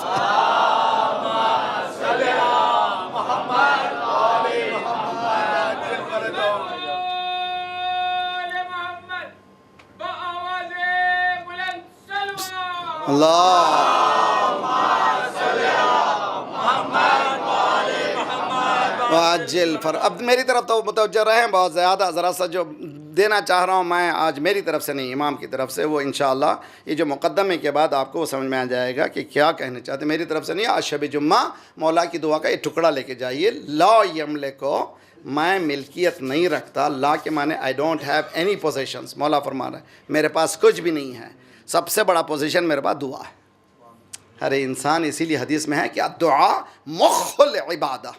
اللہ واجل فر. اب میری طرف تو متوجہ رہیں بہت زیادہ. ذرا سا جو دینا چاہ رہا ہوں میں آج میری طرف سے نہیں, امام کی طرف سے, وہ انشاءاللہ یہ جو مقدمے کے بعد آپ کو وہ سمجھ میں آ جائے گا کہ کیا کہنے چاہتے. میری طرف سے نہیں, آج شب جمعہ مولا کی دعا کا ایک ٹکڑا لے کے جائیے. لا یملکو, میں ملکیت نہیں رکھتا. لا کے معنی I don't have any positions. مولا فرما رہا ہے میرے پاس کچھ بھی نہیں ہے. سب سے بڑا پوزیشن میرے پاس دعا ہے. ہر انسان, اسی لیے حدیث میں ہے کہ دعا مخ العبادہ.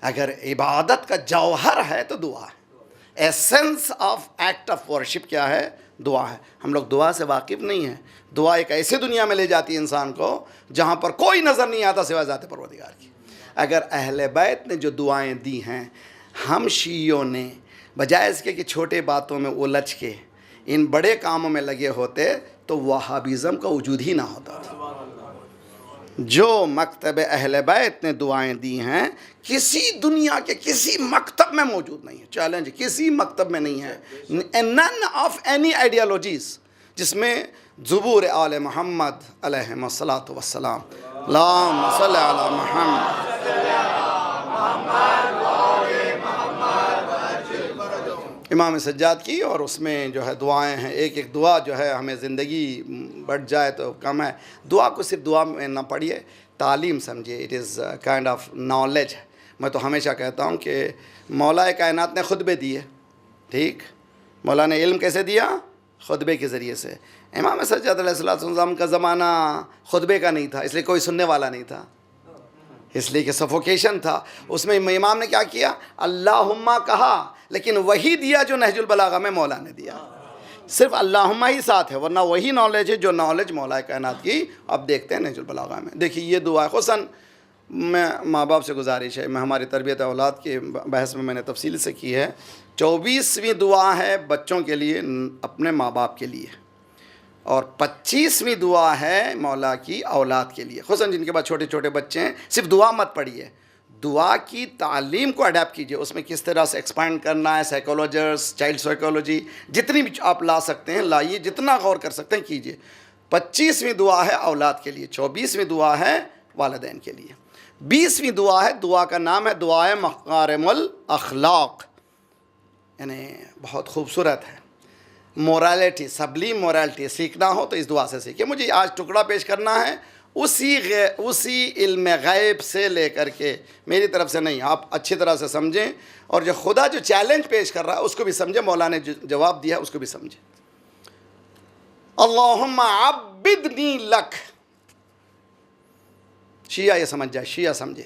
اگر عبادت کا جوہر ہے تو دعا ہے. Essence of act of worship کیا ہے؟ دعا ہے. ہم لوگ دعا سے واقف نہیں ہیں. دعا ایک ایسی دنیا میں لے جاتی ہے انسان کو جہاں پر کوئی نظر نہیں آتا سوائے ذات پروردگار کی. اگر اہل بیت نے جو دعائیں دی ہیں, ہم شیعوں نے بجائے اس کے کہ چھوٹے باتوں میں الجھ کے ان بڑے کاموں میں لگے ہوتے تو وہابیزم کا وجود ہی نہ ہوتا تھا. جو مکتب اہل بیت نے دعائیں دی ہیں کسی دنیا کے کسی مکتب میں موجود نہیں ہے. چیلنج, کسی مکتب میں نہیں ہے. none of any ideologies جس میں زبور آل محمد علیہم الصلاۃ والسلام. اللہم صلی علی محمد. امام سجاد کی, اور اس میں جو ہے دعائیں ہیں. ایک ایک دعا جو ہے ہمیں زندگی بڑھ جائے تو کم ہے. دعا کو صرف دعا میں نہ پڑھیے, تعلیم سمجھیے. It is kind of knowledge. میں تو ہمیشہ کہتا ہوں کہ مولا کائنات نے خطبے دیے. ٹھیک, مولا نے علم کیسے دیا؟ خطبے کے ذریعے سے. امام سجاد علیہ السلام کا زمانہ خطبے کا نہیں تھا, اس لیے کوئی سننے والا نہیں تھا, اس لیے کہ سفوکیشن تھا. اس میں امام نے کیا کیا؟ اللہم کہا, لیکن وہی دیا جو نہج البلاغہ میں مولا نے دیا. صرف اللہم ہی ساتھ ہے, ورنہ وہی نالج ہے جو نالج مولا کائنات کی. اب دیکھتے ہیں نہج البلاغہ میں. دیکھیے یہ دعا ہے. خصوصاً میں ماں باپ سے گزارش ہے, میں ہماری تربیت اولاد کے بحث میں نے تفصیل سے کی ہے. 24ویں دعا ہے بچوں کے لیے, اپنے ماں باپ کے لیے, اور 25ویں دعا ہے مولا کی اولاد کے لیے. خصوصاً جن کے پاس چھوٹے چھوٹے بچے ہیں, صرف دعا مت پڑھیے, دعا کی تعلیم کو اڈیپٹ کیجئے. اس میں کس طرح سے ایکسپینڈ کرنا ہے, سائیکولوجرس, چائلڈ سائیکولوجی, جتنی بھی آپ لا سکتے ہیں لائیے, جتنا غور کر سکتے ہیں کیجئے. 25ویں دعا ہے اولاد کے لیے, 24ویں دعا ہے والدین کے لیے, 20ویں دعا ہے, دعا کا نام ہے دعائے مکارم الاخلاق, یعنی بہت خوبصورت ہے. مورالٹی, سبلیم مورالٹی سیکھنا ہو تو اس دعا سے سیکھیں. مجھے آج ٹکڑا پیش کرنا ہے اسی علم غیب سے لے کر کے, میری طرف سے نہیں, آپ اچھی طرح سے سمجھیں, اور جو خدا جو چیلنج پیش کر رہا ہے اس کو بھی سمجھیں, مولا نے جو جواب دیا ہے اس کو بھی سمجھیں. اللہم عبدنی لک. شیعہ یہ سمجھ جائے, شیعہ سمجھے.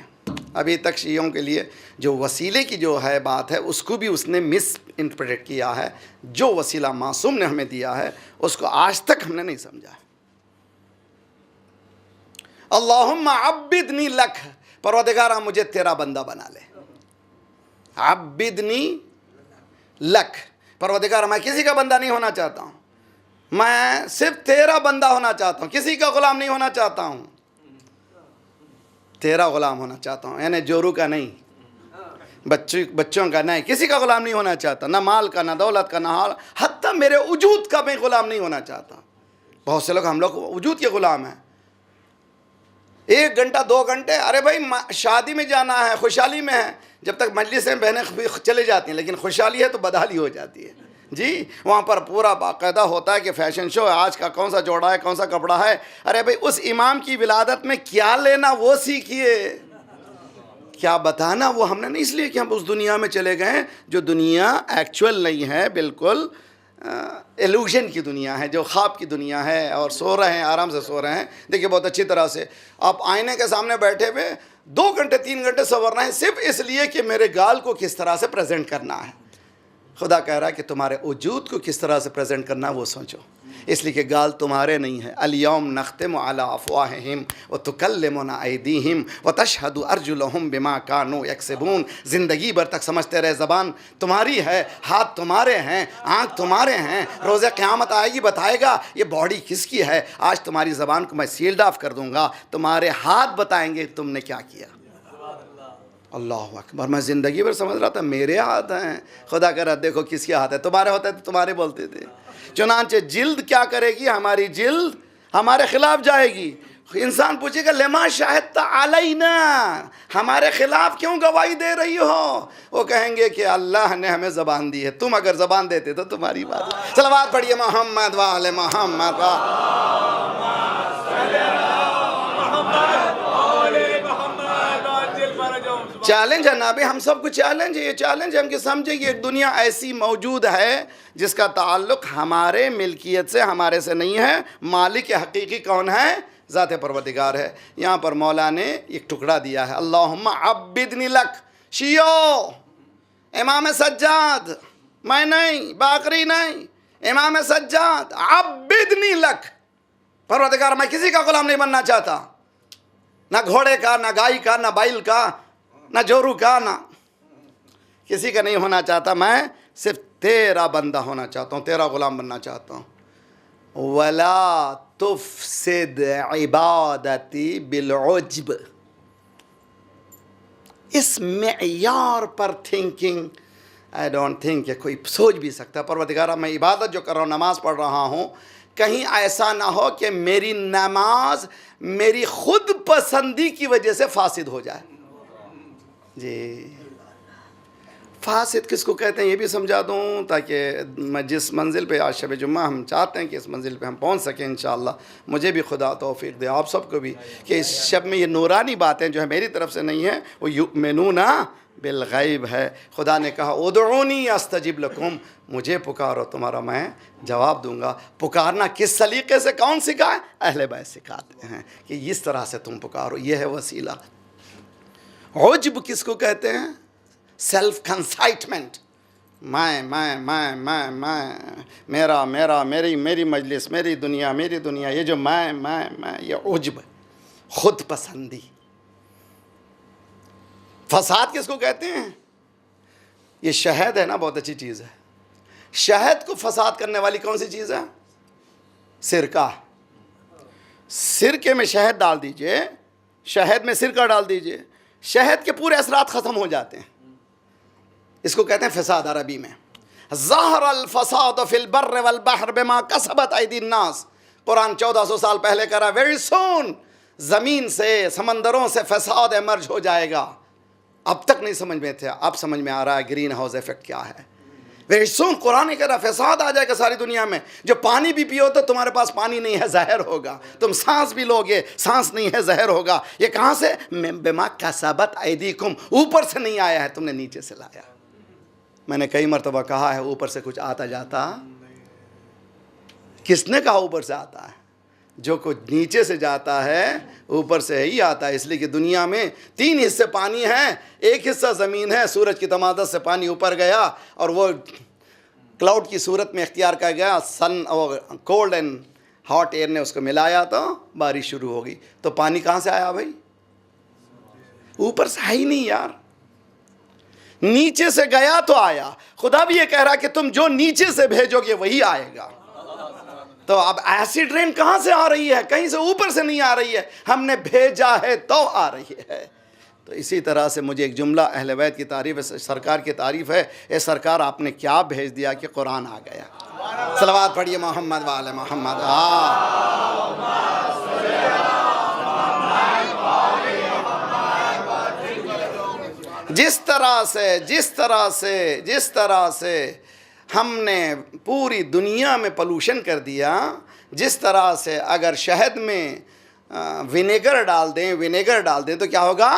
ابھی تک شیعوں کے لیے جو وسیلے کی جو ہے بات ہے اس کو بھی اس نے مس انٹرپریٹ کیا ہے. جو وسیلہ معصوم نے ہمیں دیا ہے اس کو آج تک ہم نے نہیں سمجھا ہے. اللہم عبدنی لک, پروردگارہ مجھے تیرا بندہ بنا لے. عبدنی لک, پروردگارہ میں کسی کا بندہ نہیں ہونا چاہتا ہوں, میں صرف تیرا بندہ ہونا چاہتا ہوں, کسی کا غلام نہیں ہونا چاہتا ہوں, تیرا غلام ہونا چاہتا ہوں. یعنی جورو کا نہیں, بچوں کا نہیں, کسی کا غلام نہیں ہونا چاہتا, نہ مال کا, نہ دولت کا, نہ حال, حتیٰ میرے وجود کا میں غلام نہیں ہونا چاہتا. بہت سے لوگ ہم لوگ وجود کے غلام ہیں. 1 گھنٹہ 2 گھنٹے، ارے بھائی شادی میں جانا ہے، خوشحالی میں ہے، جب تک مجلس میں بہنیں چلے جاتی ہیں، لیکن خوشحالی ہے تو بدحالی ہو جاتی ہے. جی وہاں پر پورا باقاعدہ ہوتا ہے کہ فیشن شو ہے، آج کا کون سا جوڑا ہے، کون سا کپڑا ہے. ارے بھائی اس امام کی ولادت میں کیا لینا وہ سیکھیے، کیا بتانا وہ ہم نے نہیں، اس لیے کہ ہم اس دنیا میں چلے گئے جو دنیا ایکچول نہیں ہے، بالکل ایلوژن کی دنیا ہے، جو خواب کی دنیا ہے، اور سو رہے ہیں، آرام سے سو رہے ہیں. دیکھیے بہت اچھی طرح سے آپ آئینے کے سامنے بیٹھے ہوئے 2 گھنٹے 3 گھنٹے سنورنا ہے، صرف اس لیے کہ میرے گال کو کس طرح سے پریزنٹ کرنا ہے. خدا کہہ رہا ہے کہ تمہارے وجود کو کس طرح سے پریزنٹ کرنا ہے وہ سوچو، اس لیے کہ گال تمہارے نہیں ہے. الیوم نختم علی افواہہم وتکلمنا ایدیہم وتشہد ارجلہم بما کانوا یکسبون. زندگی بھر تک سمجھتے رہے زبان تمہاری ہے، ہاتھ تمہارے ہیں، آنکھ تمہارے ہیں، روز قیامت آئے گی بتائے گا یہ باڈی کس کی ہے. آج تمہاری زبان کو میں سیلڈ آف کر دوں گا، تمہارے ہاتھ بتائیں گے تم نے کیا کیا. اللہ اکبر. میں زندگی بھر سمجھ رہا تھا میرے ہاتھ ہیں، خدا کہہ رہا دیکھو کس کے ہاتھ ہے. تمہارے ہوتے تو تمہارے بولتے تھے. چنانچہ جلد کیا کرے گی، ہماری جلد ہمارے خلاف جائے گی. انسان پوچھے گا لما شاہدت علینا، ہمارے خلاف کیوں گواہی دے رہی ہو؟ وہ کہیں گے کہ اللہ نے ہمیں زبان دی ہے، تم اگر زبان دیتے تو تمہاری بات. صلوات پڑھیے محمد وآل محمد. چیلنج ہے نا ابھی ہم سب کو، چیلنج ہے. یہ چیلنج ہم کہ سمجھیں کہ ایک دنیا ایسی موجود ہے جس کا تعلق ہمارے ملکیت سے، ہمارے سے نہیں ہے. مالک حقیقی کون ہے؟ ذات پروردگار ہے. یہاں پر مولا نے ایک ٹکڑا دیا ہے، اللہم عبدنی لک. شیعو امام سجاد، میں نہیں، باقری نہیں، امام سجاد عبدنی لک. پروردگار میں کسی کا غلام نہیں بننا چاہتا، نہ گھوڑے کا، نہ گائے کا، نہ بیل کا، نہ جورو کا، نہ کسی کا نہیں ہونا چاہتا. میں صرف تیرا بندہ ہونا چاہتا ہوں، تیرا غلام بننا چاہتا ہوں. وَلَا تُفْسِدْ عِبَادَتِي بِالْعُجْبِ. اس معیار پر تھنکنگ آئی ڈونٹ تھنک کہ کوئی سوچ بھی سکتا. پروردگارہ میں عبادت جو کر رہا ہوں، نماز پڑھ رہا ہوں، کہیں ایسا نہ ہو کہ میری نماز میری خود پسندی کی وجہ سے فاسد ہو جائے. جی فاسد کس کو کہتے ہیں یہ بھی سمجھا دوں، تاکہ میں جس منزل پہ آج شب جمعہ ہم چاہتے ہیں کہ اس منزل پہ ہم پہنچ سکیں انشاءاللہ، مجھے بھی خدا توفیق دے، آپ سب کو بھی، کہ اس شب میں یہ نورانی باتیں جو ہے میری طرف سے نہیں ہیں، وہ یؤمنون بالغیب ہے. خدا نے کہا ادعونی استجب لکم، مجھے پکارو تمہارا میں جواب دوں گا. پکارنا کس سلیقے سے کون سکھائے؟ اہل بیت سکھاتے ہیں کہ اس طرح سے تم پکارو، یہ ہے وسیلہ. عجب کس کو کہتے ہیں؟ سیلف کنسائٹمنٹ. میں میرا میرا میری میری مجلس، میری دنیا، یہ جو میں یہ عجب، خود پسندی. فساد کس کو کہتے ہیں؟ یہ شہد ہے نا، بہت اچھی چیز ہے. شہد کو فساد کرنے والی کون سی چیز ہے؟ سرکہ. سرکے میں شہد ڈال دیجئے، شہد میں سرکہ ڈال دیجئے، شہد کے پورے اثرات ختم ہو جاتے ہیں. اس کو کہتے ہیں فساد عربی میں. ظہر الفساد فی البر والبحر بما کسبت ایدی الناس. قرآن 1400 سال پہلے کہا ویری سون زمین سے، سمندروں سے فساد ایمرج ہو جائے گا. اب تک نہیں سمجھ میں تھے، اب سمجھ میں آ رہا ہے گرین ہاؤس ایفیکٹ کیا ہے. ویری سون قرآن کہہ رہا فساد آ جائے گا ساری دنیا میں. جو پانی بھی پیو تو تمہارے پاس پانی نہیں ہے، زہر ہوگا. تم سانس بھی لوگے، سانس نہیں ہے، زہر ہوگا. یہ کہاں سے؟ بما کسبت ایدیکم. اوپر سے نہیں آیا ہے، تم نے نیچے سے لایا. میں نے کئی مرتبہ کہا ہے اوپر سے کچھ آتا جاتا. کس نے کہا اوپر سے آتا ہے؟ جو کچھ نیچے سے جاتا ہے اوپر سے ہی آتا ہے. اس لیے کہ دنیا میں 3 حصے پانی ہیں، 1 حصہ زمین ہے. سورج کی تمادت سے پانی اوپر گیا اور وہ کلاؤڈ کی صورت میں اختیار کر گیا. سن اور کولڈ اینڈ ہاٹ ایئر نے اس کو ملایا تو بارش شروع ہو گئی. تو پانی کہاں سے آیا بھائی؟ اوپر سے ہے ہی نہیں یار، نیچے سے گیا تو آیا. خدا بھی یہ کہہ رہا کہ تم جو نیچے سے بھیجو گے وہی آئے گا. تو اب ایسڈ رین کہاں سے آ رہی ہے؟ کہیں سے اوپر سے نہیں آ رہی ہے، ہم نے بھیجا ہے تو آ رہی ہے. تو اسی طرح سے مجھے ایک جملہ اہل بیت کی تعریف ہے، سرکار کی تعریف ہے. اے سرکار آپ نے کیا بھیج دیا کہ قرآن آ گیا. صلوات پڑھیے محمد وآل محمد. جس طرح سے ہم نے پوری دنیا میں پولوشن کر دیا، جس طرح سے اگر شہد میں ونیگر ڈال دیں تو کیا ہوگا؟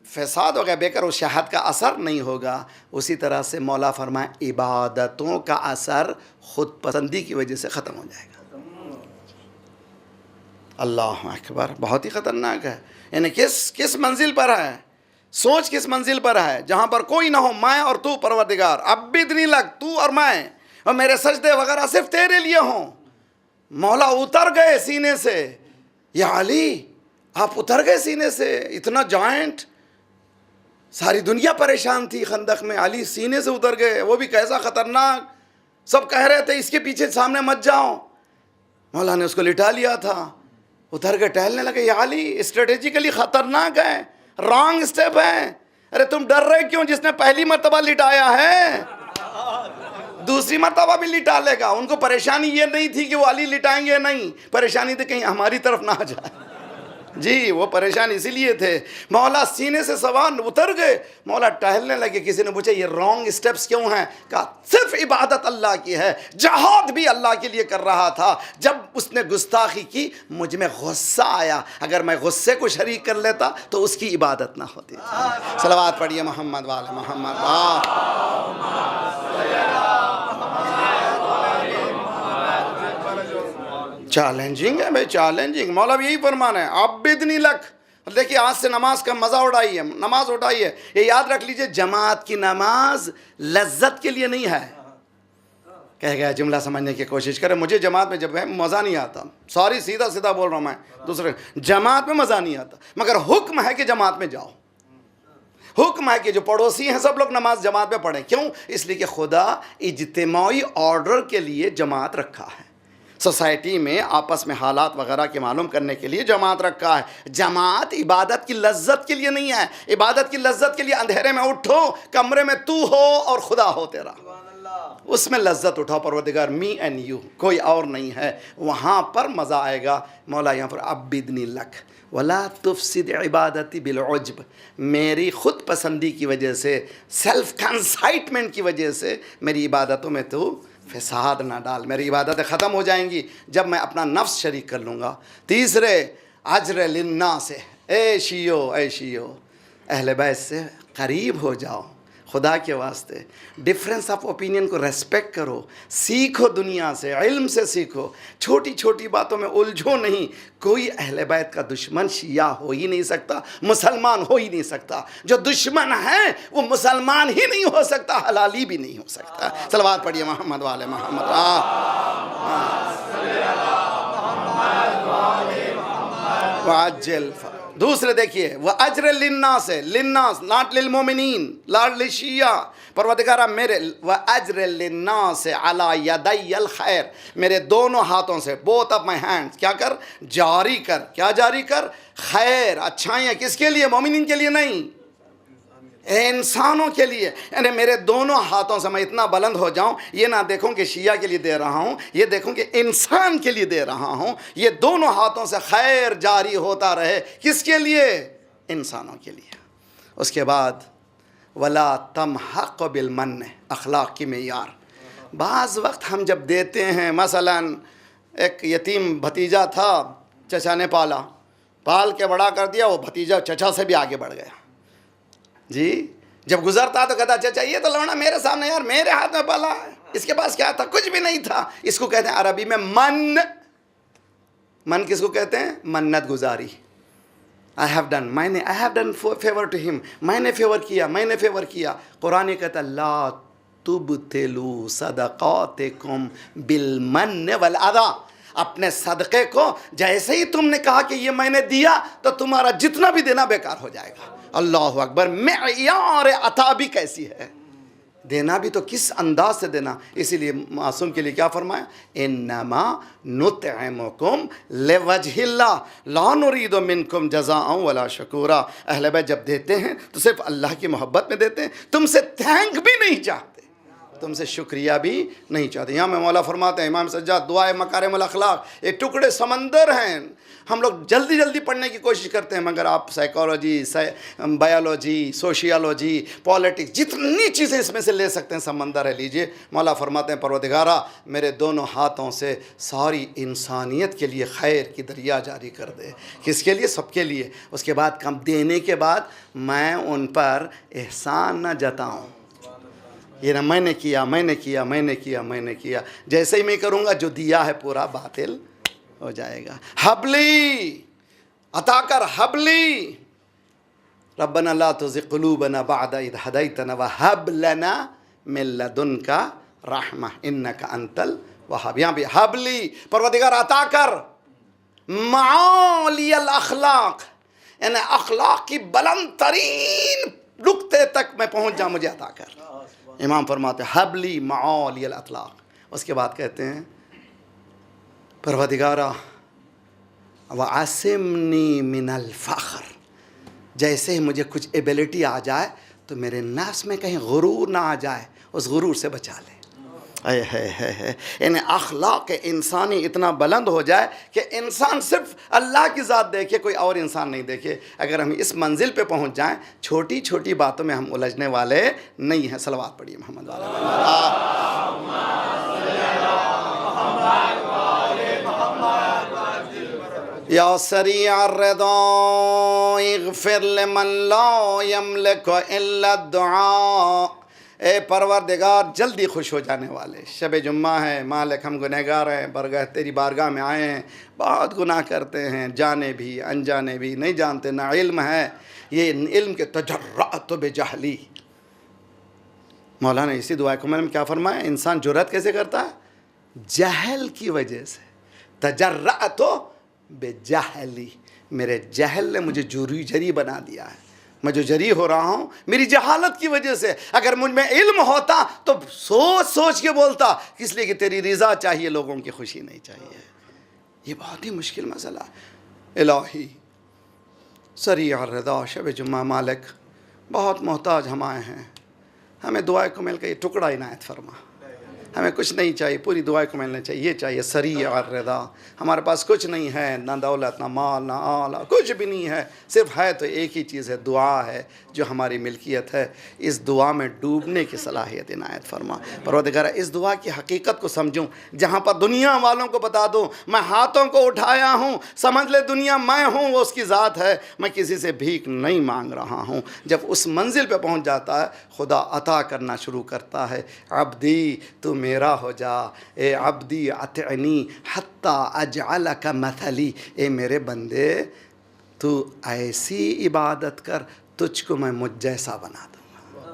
فساد ہوگا، بے کر اس شہد کا اثر نہیں ہوگا. اسی طرح سے مولا فرمائے عبادتوں کا اثر خود پسندی کی وجہ سے ختم ہو جائے گا. اللہ اکبر، بہت ہی خطرناک ہے. یعنی کس منزل پر ہے؟ سوچ کس منزل پر ہے؟ جہاں پر کوئی نہ ہو، میں اور تو پروردگار، عبدنی لک، تو اور میں، اور میرے سجدے وغیرہ صرف تیرے لیے ہوں. مولا اتر گئے سینے سے. یا علی آپ اتر گئے سینے سے، اتنا جائنٹ، ساری دنیا پریشان تھی خندق میں، علی سینے سے اتر گئے. وہ بھی کیسا خطرناک، سب کہہ رہے تھے اس کے پیچھے سامنے مت جاؤ. مولا نے اس کو لٹا لیا تھا، اتر کے ٹہلنے لگے. یا علی اسٹریٹجیکلی خطرناک ہے، رانگ سٹیپ ہے. ارے تم ڈر رہے کیوں؟ جس نے پہلی مرتبہ لٹایا ہے دوسری مرتبہ بھی لٹا لے گا. ان کو پریشانی یہ نہیں تھی کہ وہ علی لٹائیں گے، نہیں، پریشانی تھی کہیں ہماری طرف نہ آ جائے. جی وہ پریشان اسی لیے تھے. مولا سینے سے سوار اتر گئے، مولا ٹہلنے لگے. کسی نے پوچھا یہ رانگ سٹیپس کیوں ہیں؟ کہا صرف عبادت اللہ کی ہے، جہاد بھی اللہ کے لیے کر رہا تھا. جب اس نے گستاخی کی مجھ میں غصہ آیا، اگر میں غصے کو شریک کر لیتا تو اس کی عبادت نہ ہوتی. صلوات پڑھیے محمد وآل محمد. چیلنجنگ ہے بھائی، چیلنجنگ. مولا یہی فرمان ہے عبدنی لک. دیکھیے آج سے نماز کا مزہ اٹھائیے، نماز اٹھائیے. یہ یاد رکھ لیجئے جماعت کی نماز لذت کے لیے نہیں ہے. کہہ گیا جملہ سمجھنے کی کوشش کرے. مجھے جماعت میں جب ہے مزہ نہیں آتا، سوری سیدھا بول رہا ہوں میں، دوسرے جماعت میں مزہ نہیں آتا، مگر حکم ہے کہ جماعت میں جاؤ. حکم ہے کہ جو پڑوسی ہیں سب لوگ نماز جماعت میں پڑھیں. کیوں؟ اس لیے کہ خدا اجتماعی آرڈر کے لیے جماعت رکھا ہے. سوسائٹی میں آپس میں حالات وغیرہ کے معلوم کرنے کے لیے جماعت رکھا ہے. جماعت عبادت کی لذت کے لیے نہیں ہے. عبادت کی لذت کے لیے اندھیرے میں اٹھو، کمرے میں تو ہو اور خدا ہو تیرا، اس میں لذت اٹھاؤ. پروردگار می اینڈ یو، کوئی اور نہیں ہے، وہاں پر مزہ آئے گا. مولا یہاں پر عبدنی لک ولا تفسد عبادتی بالعجب. میری خود پسندی کی وجہ سے، سیلف کنسائٹمنٹ کی وجہ سے میری عبادتوں میں تو فساد نہ ڈال. میری عبادتیں ختم ہو جائیں گی جب میں اپنا نفس شریک کر لوں گا. تیسرے اجر للناس. اے شیعو اہل بیت سے قریب ہو جاؤ خدا کے واسطے. ڈفرینس آف اوپینین کو ریسپیکٹ کرو، سیکھو، دنیا سے علم سے سیکھو. چھوٹی چھوٹی باتوں میں الجھو نہیں. کوئی اہل بیت کا دشمن شیعہ ہو ہی نہیں سکتا، مسلمان ہو ہی نہیں سکتا. جو دشمن ہے وہ مسلمان ہی نہیں ہو سکتا، حلالی بھی نہیں ہو سکتا. صلوات پڑھیے محمد وآل محمد. وعجل. دوسرے دیکھیے وَأَجْرَ لِلنَّاسِ، لِلنَّاس ناٹ لِلْمُؤْمِنِينَ، لاٹ لِلشیعہ. پروردگارہ میرے وَأَجْرَ لِلنَّاسِ عَلَى يَدَيَّ الْخَيْرِ، میرے دونوں ہاتھوں سے، بوتھ آف مائی ہینڈ، کیا کر؟ جاری کر. کیا جاری کر؟ خیر، اچھائیاں. کس کے لیے؟ مومنین کے لیے نہیں، انسانوں کے لیے. یعنی میرے دونوں ہاتھوں سے میں اتنا بلند ہو جاؤں، یہ نہ دیکھوں کہ شیعہ کے لیے دے رہا ہوں، یہ دیکھوں کہ انسان کے لیے دے رہا ہوں. یہ دونوں ہاتھوں سے خیر جاری ہوتا رہے. کس کے لیے؟ انسانوں کے لیے. اس کے بعد ولا تمحق بالمن، اخلاق کی معیار. بعض وقت ہم جب دیتے ہیں، مثلا ایک یتیم بھتیجا تھا، چچا نے پال کے بڑا کر دیا، وہ بھتیجا چچا سے بھی آگے بڑھ گیا. جی جب گزرتا تو کہتا چچا یہ تو لونا میرے سامنے، یار میرے ہاتھ میں پالا، اس کے پاس کیا تھا؟ کچھ بھی نہیں تھا. اس کو کہتے ہیں عربی میں من کس کو کہتے ہیں؟ منت گزاری. I have done favor to him. میں نے فیور کیا. قرآن کہتا لا تبتلوا صدقاتکم بالمن والعذی. اپنے صدقے کو جیسے ہی تم نے کہا کہ یہ میں نے دیا تو تمہارا جتنا بھی دینا بیکار ہو جائے گا. اللہ اکبر. معیار عطا بھی کیسی ہے، دینا بھی تو کس انداز سے دینا. اسی لیے معصوم کے لیے کیا فرمایا؟ انما نطعمکم لوجہ اللہ لا نرید منکم جزاء ولا شکورا. اہل بیت جب دیتے ہیں تو صرف اللہ کی محبت میں دیتے ہیں، تم سے تھینک بھی نہیں چاہتے. تم سے شکریہ بھی نہیں چاہتے. یہاں میں مولا فرماتے ہیں امام سجاد دعائے مکارم الاخلاق ایک ٹکڑے سمندر ہیں. ہم لوگ جلدی جلدی پڑھنے کی کوشش کرتے ہیں مگر آپ سائیکالوجی بایولوجی سوشیالوجی پالیٹکس جتنی چیزیں اس میں سے لے سکتے ہیں سمندر ہے لیجئے. مولا فرماتے ہیں پروردگارا میرے دونوں ہاتھوں سے ساری انسانیت کے لیے خیر کی دریا جاری کر دے. کس کے لیے؟ سب کے لیے. اس کے بعد کم دینے کے بعد میں ان پر احسان نہ جتاؤں. یہ نہ میں نے کیا میں نے کیا میں نے کیا میں نے کیا. جیسے ہی میں کروں گا جو دیا ہے پورا باطل ہو جائے گا. حبلی عطا کر حبلی ربنا لا تزغ قلوبنا بعد اذ هديتنا وهب لنا من لدنك رحمة انك انت الوهاب. یہاں بھی حبلی پروردگار عطا کر معالی الاخلاق یعنی اخلاق کی بلند ترین نقطے تک میں پہنچ جاؤں مجھے عطا کر. امام فرماتے ہیں حبلی معالی الاخلاق. اس کے بعد کہتے ہیں پروردگارا وعصمنی من الفخر. جیسے ہی مجھے کچھ ایبیلٹی آ جائے تو میرے نفس میں کہیں غرور نہ آ جائے اس غرور سے بچا لے. یعنی اخلاق انسانی اتنا بلند ہو جائے کہ انسان صرف اللہ کی ذات دیکھے کوئی اور انسان نہیں دیکھے. اگر ہم اس منزل پہ پہنچ جائیں چھوٹی چھوٹی باتوں میں ہم الجھنے والے نہیں ہیں. صلوات پڑھیے محمد یا سریع الرضا اغفر لمن لا یملک الا الدعاء. اے پروردگار جلدی خوش ہو جانے والے. شب جمعہ ہے مالک ہم گنہگار ہیں برگاہ تیری بارگاہ میں آئے ہیں. بہت گناہ کرتے ہیں جانے بھی انجانے بھی نہیں جانتے نہ علم ہے. یہ علم کے تجرأت بجہلی. مولانا اسی دعا کو میں نے کیا فرمایا انسان جرأت کیسے کرتا ہے؟ جہل کی وجہ سے. تجرأت بجہلی میرے جہل نے مجھے جری بنا دیا ہے. میں جو جری ہو رہا ہوں میری جہالت کی وجہ سے. اگر مجھ میں علم ہوتا تو سوچ سوچ کے بولتا اس لیے کہ تیری رضا چاہیے لوگوں کی خوشی نہیں چاہیے. یہ بہت ہی مشکل مسئلہ ہے. الہی سریع الرضا شب جمعہ مالک بہت محتاج ہم آئے ہیں. ہمیں دعائے کو مل کے یہ ٹکڑا عنایت فرما. ہمیں کچھ نہیں چاہیے پوری دعائیں کو ملنا چاہیے. یہ چاہیے سریع الرضا. ہمارے پاس کچھ نہیں ہے نہ دولت نہ مال نہ آلہ کچھ بھی نہیں ہے. صرف ہے تو ایک ہی چیز ہے دعا ہے جو ہماری ملکیت ہے. اس دعا میں ڈوبنے کی صلاحیت عنایت فرما. پروردگار اس دعا کی حقیقت کو سمجھوں. جہاں پر دنیا والوں کو بتا دوں میں ہاتھوں کو اٹھایا ہوں سمجھ لے دنیا میں ہوں وہ اس کی ذات ہے. میں کسی سے بھیک نہیں مانگ رہا ہوں. جب اس منزل پہ پہنچ جاتا ہے خدا عطا کرنا شروع کرتا ہے. عبدی تو میرا ہو جا اے عبدی اطعنی حتی اجعلک مثلی. اے میرے بندے تو ایسی عبادت کر تجھ کو میں مجھ جیسا بنا دوں گا.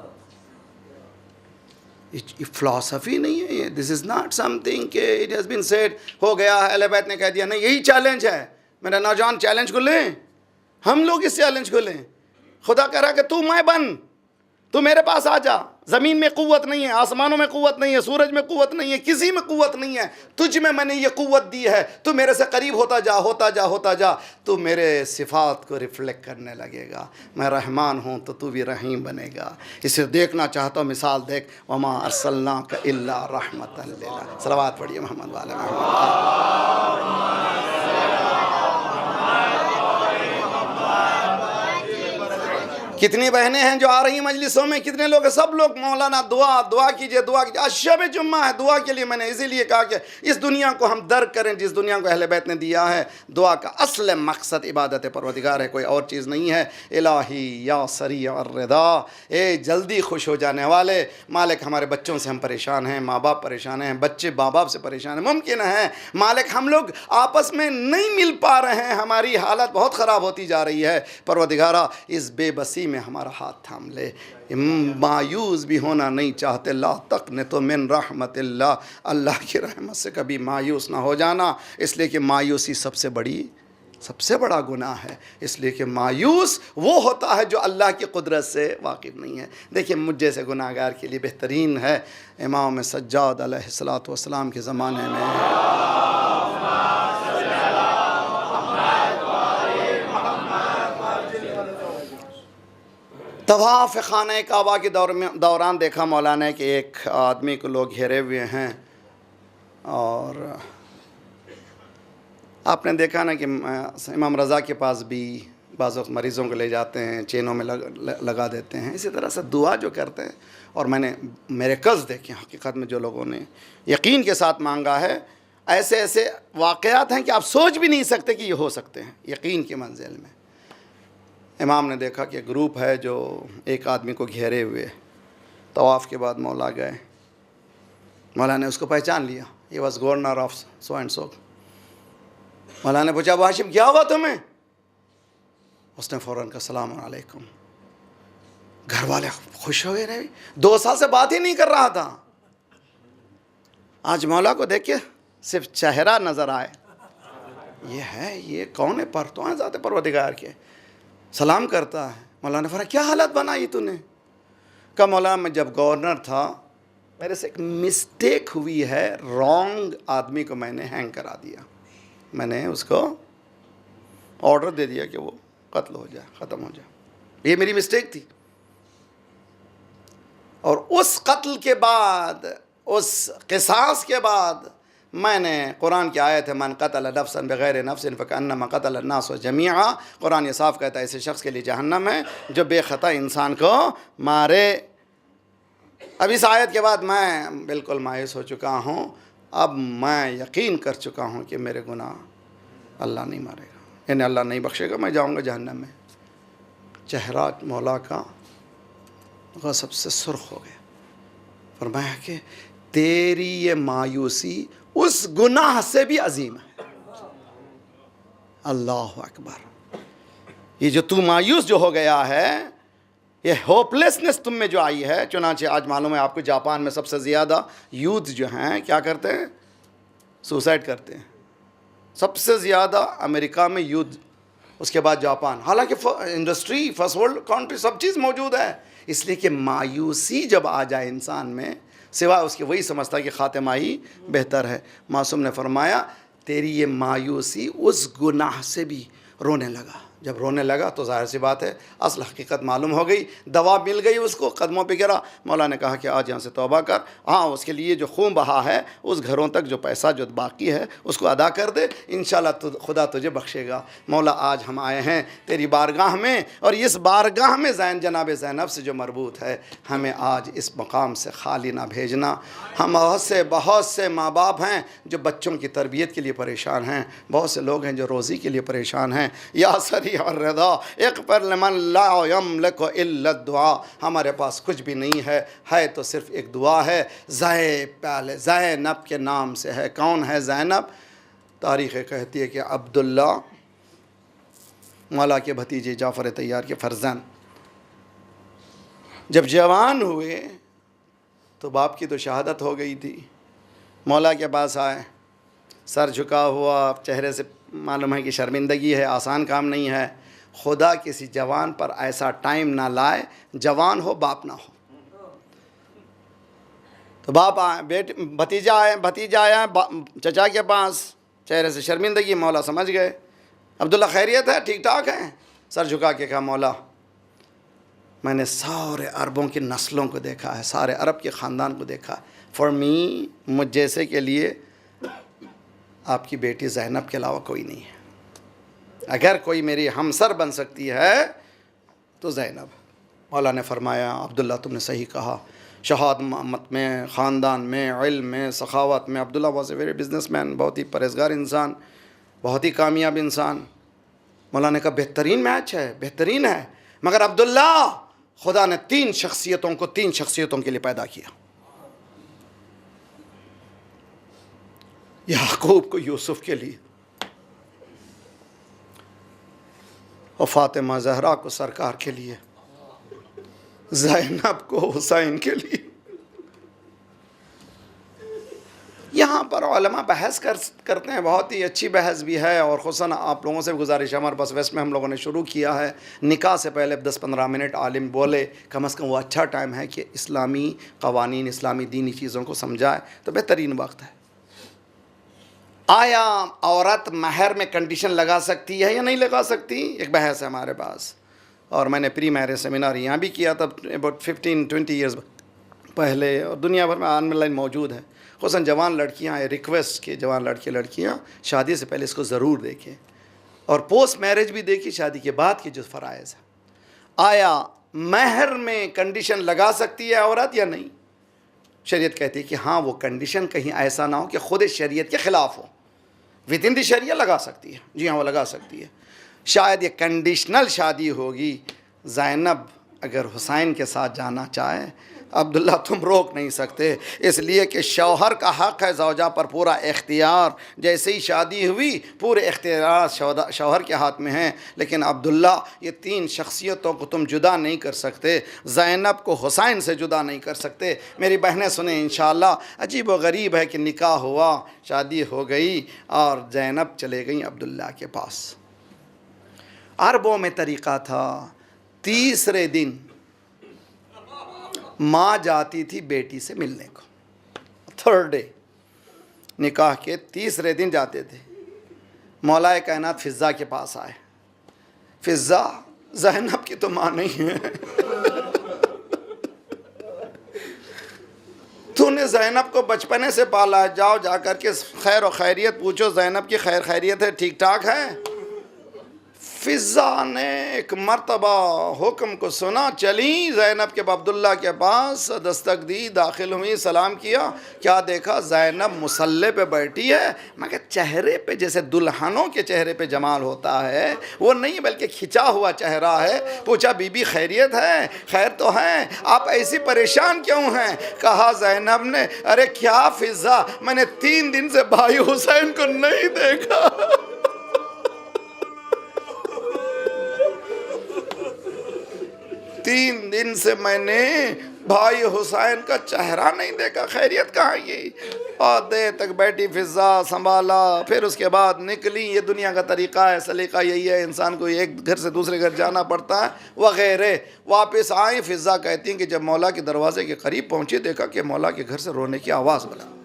یہ فلسفی نہیں ہے. یہ دس از ناٹ سم تھنگ کہ اٹ ہیز بین سیڈ ہو گیا اہل بیت نے کہہ دیا. نہیں یہی چیلنج ہے. میرا نوجوان چیلنج کو لیں ہم لوگ اس چیلنج کو لیں. خدا کہہ رہا کہ تو میں بن تو میرے پاس آ جا. زمین میں قوت نہیں ہے آسمانوں میں قوت نہیں ہے سورج میں قوت نہیں ہے کسی میں قوت نہیں ہے. تجھ میں نے یہ قوت دی ہے. تو میرے سے قریب ہوتا جا ہوتا جا ہوتا جا. تو میرے صفات کو ریفلیکٹ کرنے لگے گا. میں رحمان ہوں تو بھی رحیم بنے گا. اسے دیکھنا چاہتا ہوں مثال دیکھ. وما ارسلناک الا رحمۃ للعالمین. صلوات پڑھیے محمد والے محمد. کتنی بہنیں ہیں جو آ رہی ہیں مجلسوں میں کتنے لوگ ہیں سب لوگ مولانا دعا کیجئے دعا کیجئے. شب جمعہ ہے دعا کے لیے میں نے اسی لیے کہا کہ اس دنیا کو ہم درک کریں جس دنیا کو اہل بیت نے دیا ہے. دعا کا اصل مقصد عبادت پروردگار ہے کوئی اور چیز نہیں ہے. الہی یا سریع الرضا اے جلدی خوش ہو جانے والے مالک ہمارے بچوں سے ہم پریشان ہیں ماں باپ پریشان ہیں بچے ماں باپ سے پریشان ہیں. ممکن ہے مالک ہم لوگ آپس میں نہیں مل پا رہے ہیں ہماری حالت بہت خراب ہوتی جا رہی ہے. پروردگارا اس بے بسی میں ہمارا ہاتھ تھام لے. مایوس بھی ہونا نہیں چاہتے. لا تقنطوا من رحمت اللہ. اللہ کی رحمت سے کبھی مایوس نہ ہو جانا. اس لیے کہ مایوسی سب سے بڑا گناہ ہے. اس لیے کہ مایوس وہ ہوتا ہے جو اللہ کی قدرت سے واقف نہیں ہے. دیکھیں مجھ جیسے گناہ گار کے لیے بہترین ہے امام سجاد علیہ الصلوۃ والسلام کے زمانے میں طواف خانہ کعبہ کے دوران دیکھا مولانا کہ ایک آدمی کو لوگ گھیرے ہوئے ہیں، اور آپ نے دیکھا نا کہ امام رضا کے پاس بھی بعض وقت مریضوں کو لے جاتے ہیں، چینوں میں لگا دیتے ہیں، اسی طرح سے دعا جو کرتے ہیں. اور میں نے میریکلز دیکھے حقیقت میں، جو لوگوں نے یقین کے ساتھ مانگا ہے، ایسے ایسے واقعات ہیں کہ آپ سوچ بھی نہیں سکتے کہ یہ ہو سکتے ہیں یقین کی منزل میں. امام نے دیکھا کہ گروپ ہے جو ایک آدمی کو گھیرے ہوئے، طواف کے بعد مولا گئے، مولا نے اس کو پہچان لیا، یہ was governor of so and so. مولا نے پوچھا ابو ہاشم کیا ہوا تمہیں؟ اس نے فوراً کہا السلام علیکم. گھر والے خوش ہو گئے، رہے 2 سال سے بات ہی نہیں کر رہا تھا، آج مولا کو دیکھ کے صرف چہرہ نظر آئے، یہ کون ہے؟ پرتوں ہیں ذات پروردگار کے، سلام کرتا ہے. مولانا نے فرمایا کیا حالت بنائی تو نے؟ کہا مولانا میں جب گورنر تھا میرے سے ایک مسٹیک ہوئی ہے، رانگ آدمی کو میں نے ہینگ کرا دیا، میں نے اس کو آرڈر دے دیا کہ وہ قتل ہو جائے، ختم ہو جائے، یہ میری مسٹیک تھی. اور اس قتل کے بعد، اس قصاص کے بعد، میں نے قرآن کی آیت ہے من قتل نفسا بغیر نفس فکأنما قتل الناس جميعا، قرآن یہ صاف کہتا ہے ایسے شخص کے لیے جہنم ہے جو بے خطا انسان کو مارے. اب اس آیت کے بعد میں بالکل مایوس ہو چکا ہوں، اب میں یقین کر چکا ہوں کہ میرے گناہ اللہ نہیں مارے گا، یعنی اللہ نہیں بخشے گا، میں جاؤں گا جہنم میں. چہرہ مولا کا غضب سے سرخ ہو گیا، فرمایا کہ تیری یہ مایوسی اس گناہ سے بھی عظیم ہے. اللہ اکبر، یہ جو تو مایوس جو ہو گیا ہے، یہ ہوپلیسنس تم میں جو آئی ہے. چنانچہ آج معلوم ہے آپ کو جاپان میں سب سے زیادہ یوتھ جو ہیں کیا کرتے ہیں؟ سوسائڈ کرتے ہیں. سب سے زیادہ امریکہ میں یوتھ، اس کے بعد جاپان، حالانکہ انڈسٹری فرسٹ ورلڈ کنٹری سب چیز موجود ہے. اس لیے کہ مایوسی جب آ جائے انسان میں، سوائے اس کے وہی سمجھتا ہے کہ خاتمہ ہی بہتر ہے. معصوم نے فرمایا تیری یہ مایوسی اس گناہ سے بھی رونے لگا. جب رونے لگا تو ظاہر سی بات ہے اصل حقیقت معلوم ہو گئی، دوا مل گئی اس کو، قدموں پہ گرا. مولا نے کہا کہ آج یہاں سے توبہ کر، ہاں اس کے لیے جو خون بہا ہے اس گھروں تک جو پیسہ جو باقی ہے اس کو ادا کر دے، انشاءاللہ خدا تجھے بخشے گا. مولا آج ہم آئے ہیں تیری بارگاہ میں، اور اس بارگاہ میں جناب زینب سے جو مربوط ہے، ہمیں آج اس مقام سے خالی نہ بھیجنا. ہم بہت سے ماں باپ ہیں جو بچوں کی تربیت کے لیے پریشان ہیں، بہت سے لوگ ہیں جو روزی کے لیے پریشان ہیں. یا سریع الرضا اغفر لمن لا یملک الا الدعاء، ہمارے پاس کچھ بھی نہیں ہے تو صرف ایک دعا ہے. زینب کے نام سے ہے. کون ہے زینب؟ تاریخ کہتی ہے کہ عبداللہ مولا کے بھتیجے جعفر طیار کے فرزند جب جوان ہوئے تو باپ کی تو شہادت ہو گئی تھی. مولا کے پاس آئے، سر جھکا ہوا، چہرے سے معلوم ہے کہ شرمندگی ہے، آسان کام نہیں ہے. خدا کسی جوان پر ایسا ٹائم نہ لائے، جوان ہو باپ نہ ہو. تو باپ آئے، بھتیجا آیا چچا کے پاس، چہرے سے شرمندگی. مولا سمجھ گئے عبداللہ خیریت ہے، ٹھیک ٹھاک ہے. سر جھکا کے کہا مولا میں نے سارے عربوں کی نسلوں کو دیکھا ہے، سارے عرب کے خاندان کو دیکھا. فار می، مجھ جیسے کے لیے آپ کی بیٹی زینب کے علاوہ کوئی نہیں ہے. اگر کوئی میری ہمسر بن سکتی ہے تو زینب. مولا نے فرمایا عبداللہ تم نے صحیح کہا. شہادت میں، خاندان میں، علم میں، سخاوت میں Abdullah was a very business man, بہت ہی پرہیزگار انسان، بہت ہی کامیاب انسان. مولا نے کہا بہترین میچ ہے، بہترین ہے، مگر عبداللہ خدا نے 3 شخصیتوں کے لیے پیدا کیا. یعقوب کو یوسف کے لیے، اور فاطمہ زہرا کو سرکار کے لیے، زینب کو حسین کے لیے. یہاں پر علماء بحث کرتے ہیں، بہت ہی اچھی بحث بھی ہے، اور خصوصاً آپ لوگوں سے گزارش ہے، ہمارے پاس ویسٹ میں ہم لوگوں نے شروع کیا ہے، نکاح سے پہلے 10-15 منٹ عالم بولے، کم از کم وہ اچھا ٹائم ہے کہ اسلامی قوانین، اسلامی دینی چیزوں کو سمجھائے، تو بہترین وقت ہے. آیا عورت مہر میں کنڈیشن لگا سکتی ہے یا نہیں لگا سکتی؟ ایک بحث ہے ہمارے پاس. اور میں نے پری میرج سیمینار یہاں بھی کیا تھا اباؤٹ 15-20 ایئرز پہلے، اور دنیا بھر میں آن لائن موجود ہے. خصوصاً جوان لڑکیاں، ریکویسٹ کہ جوان لڑکیاں شادی سے پہلے اس کو ضرور دیکھیں، اور پوسٹ میرج بھی دیکھیں، شادی کے بعد کے جو فرائض ہیں. آیا مہر میں کنڈیشن لگا سکتی ہے عورت یا نہیں؟ شریعت کہتی ہے کہ ہاں وہ کنڈیشن کہیں ایسا نہ ہو کہ خود شریعت کے خلاف ہو. ود ان دی شریعہ لگا سکتی ہے، جی ہاں وہ لگا سکتی ہے. شاید یہ کنڈیشنل شادی ہوگی. زینب اگر حسین کے ساتھ جانا چاہے، عبداللہ تم روک نہیں سکتے، اس لیے کہ شوہر کا حق ہے زوجہ پر پورا اختیار. جیسے ہی شادی ہوئی پورے اختیارات شوہر کے ہاتھ میں ہیں. لیکن عبداللہ یہ 3 شخصیتوں کو تم جدا نہیں کر سکتے. زینب کو حسین سے جدا نہیں کر سکتے. میری بہنیں سنیں انشاءاللہ. عجیب و غریب ہے کہ نکاح ہوا، شادی ہو گئی اور زینب چلے گئیں عبداللہ کے پاس. عربوں میں طریقہ تھا، تیسرے دن ماں جاتی تھی بیٹی سے ملنے کو. 3rd ڈے، نکاح کے تیسرے دن جاتے تھے. مولا کائنات فضا کے پاس آئے. فضا زینب کی تو ماں نہیں ہے، تو نے زینب کو بچپنے سے پالا، جاؤ جا کر کے خیر و خیریت پوچھو، زینب کی خیر خیریت ہے، ٹھیک ٹھاک ہے. فضا نے ایک مرتبہ حکم کو سنا، چلی زینب کے عبداللہ کے پاس، دستک دی، داخل ہوئی، سلام کیا. کیا دیکھا؟ زینب مصلی پہ بیٹھی ہے، مگر چہرے پہ جیسے دلہنوں کے چہرے پہ جمال ہوتا ہے وہ نہیں، بلکہ کھچا ہوا چہرہ ہے. پوچھا بی بی خیریت ہے؟ خیر تو ہے، آپ ایسی پریشان کیوں ہیں؟ کہا زینب نے، ارے کیا فضا، میں نے 3 دن سے بھائی حسین کو نہیں دیکھا. 3 دن سے میں نے بھائی حسین کا چہرہ نہیں دیکھا، خیریت کہاں یہ؟ اور دیر تک بیٹھی فضا، سنبھالا، پھر اس کے بعد نکلی. یہ دنیا کا طریقہ ہے، سلیقہ یہی ہے، انسان کو ایک گھر سے دوسرے گھر جانا پڑتا ہے وغیرہ. واپس آئیں. فضا کہتی ہیں کہ جب مولا کے دروازے کے قریب پہنچی، دیکھا کہ مولا کے گھر سے رونے کی آواز بلند.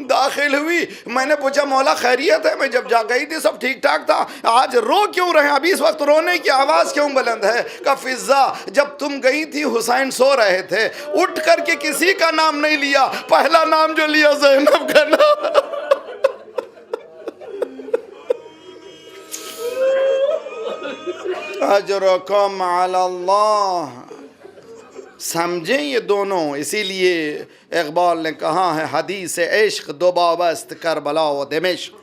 داخل ہوئی. میں نے پوچھا مولا خیریت ہے؟ میں جب جا گئی تھی سب ٹھیک ٹھاک تھا، آج رو کیوں رہے ہیں؟ ابھی اس وقت رونے کی آواز کیوں بلند ہے؟ کہ فضا جب تم گئی تھی حسین سو رہے تھے، اٹھ کر کے کسی کا نام نہیں لیا، پہلا نام جو لیا زینب کا نام. اجرکم علی اللہ. سمجھیں یہ دونوں. اسی لیے اقبال نے کہا ہے حدیث عشق دو بابست کربلا و دمشق.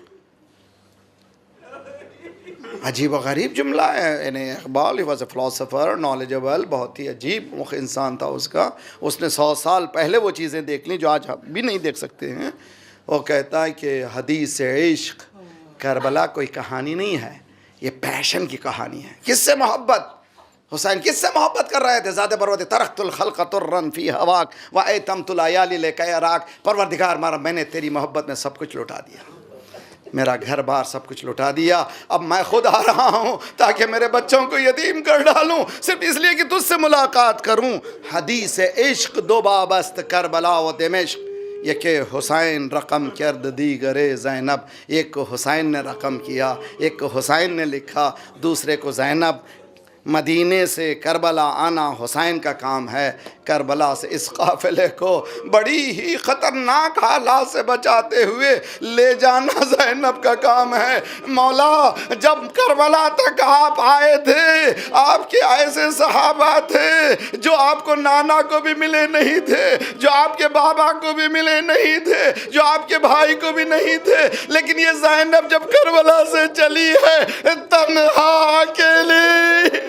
عجیب و غریب جملہ ہے. یعنی Iqbal he was a philosopher, knowledgeable, بہت ہی عجیب انسان تھا اس کا. اس نے 100 سال پہلے وہ چیزیں دیکھ لیں جو آج بھی نہیں دیکھ سکتے ہیں. وہ کہتا ہے کہ حدیث عشق کربلا کوئی کہانی نہیں ہے، یہ پیشن کی کہانی ہے. کس سے محبت؟ حسین کس سے محبت کر رہے تھے؟ ذات پرورد ترکت الخلق ترن فی ہواک وایتمت العیالی لک راک. پروردگار مارا، میں نے تیری محبت میں سب کچھ لوٹا دیا، میرا گھر بار سب کچھ لوٹا دیا. اب میں خود آ رہا ہوں تاکہ میرے بچوں کو یتیم کر ڈالوں، صرف اس لیے کہ تجھ سے ملاقات کروں. حدیث عشق دو بابست کربلا و دمشق. یہ کہ حسین رقم کرد دیگر زینب. ایک کو حسین نے رقم کیا، ایک کو حسین نے لکھا، دوسرے کو زینب. مدینے سے کربلا آنا حسین کا کام ہے. کربلا سے اس قافلے کو بڑی ہی خطرناک حالات سے بچاتے ہوئے لے جانا زینب کا کام ہے. مولا جب کربلا تک آپ آئے تھے، آپ کے ایسے صحابہ تھے جو آپ کو نانا کو بھی ملے نہیں تھے، جو آپ کے بابا کو بھی ملے نہیں تھے، جو آپ کے بھائی کو بھی نہیں تھے. لیکن یہ زینب جب کربلا سے چلی ہے تنہا اکیلی.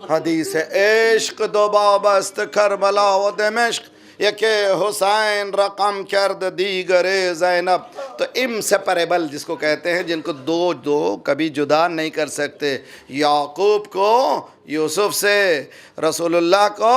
حدیث عشق دو بابست کربلا و دمشق. یہ کہ حسین رقم کرد دیگر زینب. تو امسیپریبل جس کو کہتے ہیں، جن کو دو کبھی جدا نہیں کر سکتے. یعقوب کو یوسف سے، رسول اللہ کو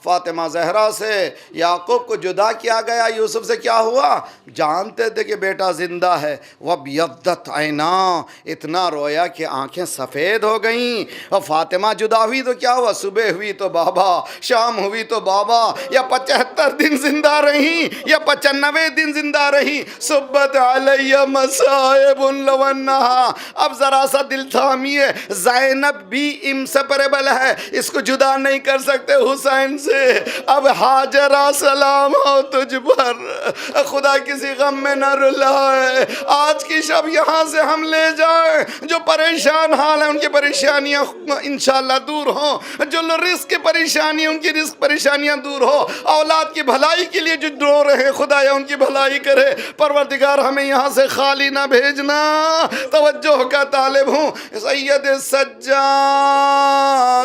فاطمہ زہرا سے. یعقوب کو جدا کیا گیا، یوسف سے کیا ہوا؟ جانتے تھے کہ بیٹا زندہ ہے. وَبْيَضَّتْ عَيْنَاهُ. اتنا رویا کہ آنکھیں سفید ہو گئیں. اور فاطمہ جدا ہوئی تو کیا ہوا؟ صبح ہوئی تو بابا، شام ہوئی تو بابا. یا 75 دن زندہ رہیں یا 95 دن زندہ رہیں. صبت علی مصائب لو انہا. اب ذرا سا دل تھامیے، زینب بھی انسیپریبل ہے، اس کو جدا نہیں کر سکتے حسین سے. اب ہاجرہ سلام ہو تجھ پر، خدا کسی غم میں نہ رلائے. آج کی شب یہاں سے ہم لے جائیں، جو پریشان حال ہیں ان کی پریشانیاں انشاءاللہ دور ہوں، جو رزق کی پریشانی ان کی رزق پریشانیاں دور ہو، اولاد کی بھلائی کے لیے جو رو رہے ہیں خدایا ان کی بھلائی کرے. پروردگار ہمیں یہاں سے خالی نہ بھیجنا. توجہ کا طالب ہوں. سید سجاد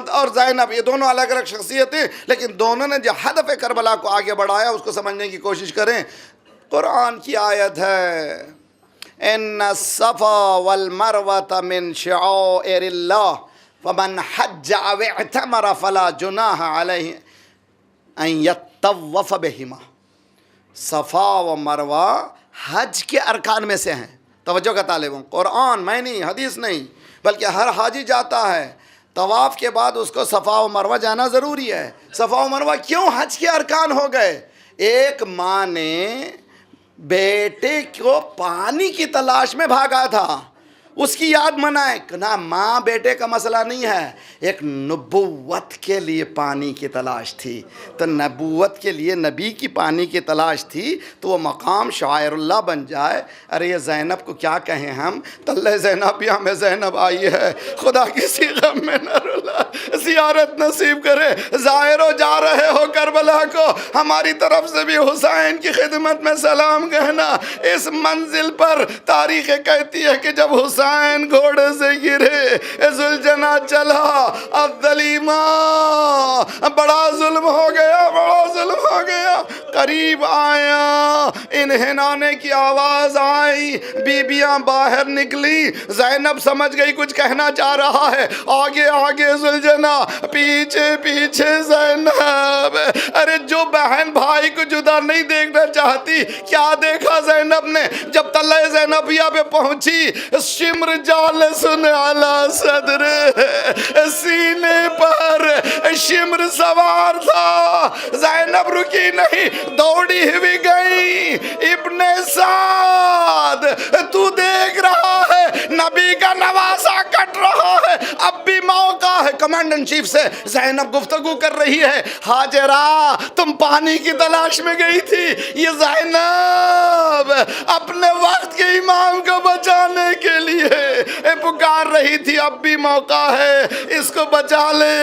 اور زینب یہ دونوں الگ الگ شخصیتیں، لیکن دونوں نے جو ہدف کربلا کو آگے بڑھایا اس کو سمجھنے کی کوشش کریں. قرآن کی آیت ہے ان الصفا والمروة من شعائر اللہ فمن حج او اعتمر فلا جناح علیہ ان یطوف بہما. صفا و مروہ حج کے ارکان میں سے ہیں. توجہ کا طالب ہوں. قرآن میں نہیں، حدیث نہیں، بلکہ ہر حاجی جاتا ہے طواف کے بعد اس کو صفا و مروہ جانا ضروری ہے. صفا و مروہ کیوں حج کے ارکان ہو گئے؟ ایک ماں نے بیٹے کو پانی کی تلاش میں بھاگا تھا، اس کی یاد منائے نہ. ماں بیٹے کا مسئلہ نہیں ہے، ایک نبوت کے لیے پانی کی تلاش تھی. تو نبوت کے لیے نبی کی پانی کی تلاش تھی تو وہ مقام شاعر اللہ بن جائے. ارے یہ زینب کو کیا کہیں ہم، تلے زینب یا ہمیں زینب آئی ہے. خدا کسی غم میں نہ رلا، زیارت نصیب کرے. زائرو جا رہے ہو کربلا کو، ہماری طرف سے بھی حسین کی خدمت میں سلام کہنا. اس منزل پر تاریخ کہتی ہے کہ جب حسین گھوڑے سے گرے، ذوالجناح چلا، الظلیمہ بڑا ظلم ہو گیا، بڑا ظلم ہو گیا. قریب آیا، انہنانے کی آواز آئی، بیبیاں باہر نکلی. زینب سمجھ گئی کچھ کہنا چاہ رہا ہے. آگے آگے ذوالجناح، پیچھے پیچھے زینب. ارے جو بہن بھائی کو جدا نہیں دیکھنا چاہتی، کیا دیکھا زینب نے؟ جب طلعہ زینبیہ پہ پہنچی، شمر جالسن علی صدر، سینے پر شمر سوار تھا. زینب رکی نہیں، دوڑی ہوئی گئی. ابن سعد تو دیکھ رہا ہے نبی کا نواسا کٹ رہا ہے، اب بھی موقع ہے. کمانڈر ان چیف سے زینب گفتگو کر رہی ہے. ہاجرہ تم پانی کی تلاش میں گئی تھی، یہ زینب اپنے وقت کے امام کو بچانے کے لیے پکار رہی تھی. اب بھی موقع ہے، اس کو بچا لے.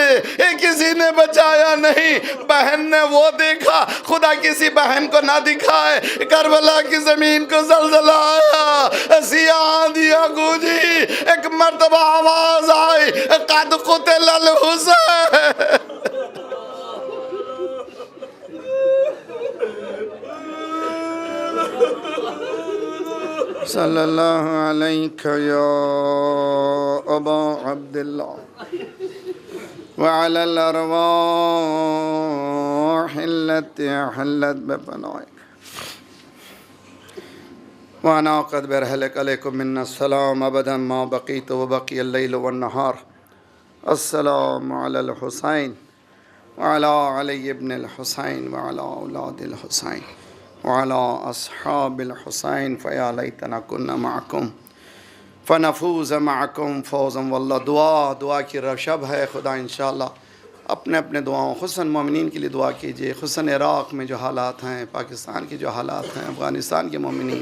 کسی نے بچایا نہیں. بہن نے وہ دیکھا، خدا کسی بہن کو نہ دکھائے. کربلا کی زمین کو زلزلہ آیا، سیاہ آندھیاں گونجی. ایک مرتبہ آواز آئی، قد قتل الحسین. صلی اللہ علیک یا ابا عبداللہ وعلی الارواح التي حلت بپنائک وانا قد برحلک علیکم من السلام ابدا ما بقیت وبقی اللیل والنہار. السلام علی الحسین وعلی علی ابن الحسین وعلی اولاد الحسین وعلی اصحاب الحسین فیا لیتنا کنا معکم فنفوز معکم فوزا واللہ. دعا کی شب ہے. خدا انشاءاللہ اپنے اپنے دعاؤں، خصوصاً مومنین کے لیے دعا کیجئے. خصوصاً عراق میں جو حالات ہیں، پاکستان کے جو حالات ہیں، افغانستان کے مومنین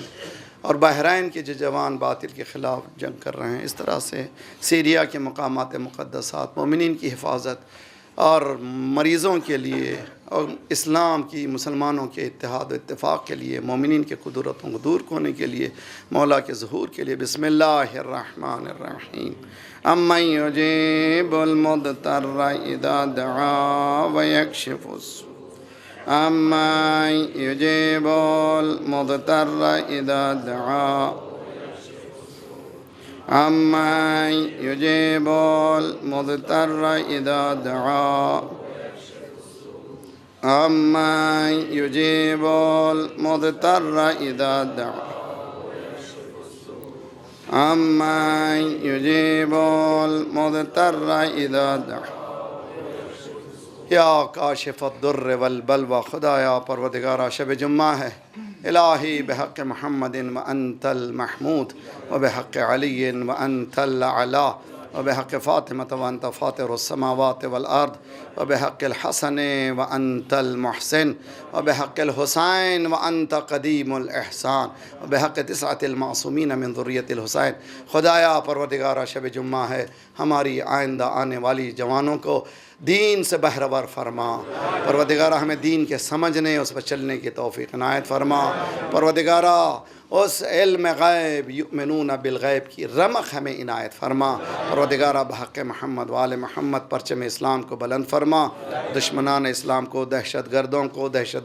اور بحرین کے جو جوان باطل کے خلاف جنگ کر رہے ہیں، اس طرح سے سیریا کے مقامات مقدسات، مومنین کی حفاظت اور مریضوں کے لیے اور اسلام کی مسلمانوں کے اتحاد و اتفاق کے لیے، مومنین کے قدرتوں کو دور ہونے کے لیے، مولا کے ظہور کے لیے. بسم اللہ الرحمن الرحیم. امن یجیب المضطر اذا دعا ویکشف السوء امن یجیب المضطر اذا دعا امن یجیب المضطر اذا دعا امن یجیب المضطر اذا دعا امن یجیب المضطر اذا دعا. یا کاشف الضر والبلوى. خدایا پروردگارا شب جمعہ ہے، الہی بحق محمد وانت المحمود وبحق علی وانت الاعلی وبحق فاطمة وانت فاطر السماوات والارض وبحق الحسن وانت المحسن وبحق الحسین وانت قدیم الاحسان وبحق 9 المعصومین من ذریت الحسین۔ خدایا پروردگارہ شب جمعہ ہے، ہماری آئندہ آنے والی جوانوں کو دین سے بہرور فرما۔ پروردگارہ ہمیں دین کے سمجھنے، اس پر چلنے کی توفیق عنایت فرما۔ پروردگارہ اس علم غیب یؤمنون بالغیب کی رمق ہمیں عنایت فرما۔ پروردگارہ بحق محمد وآل محمد پرچم اسلام کو بلند فرما، دشمنان اسلام کو، دہشت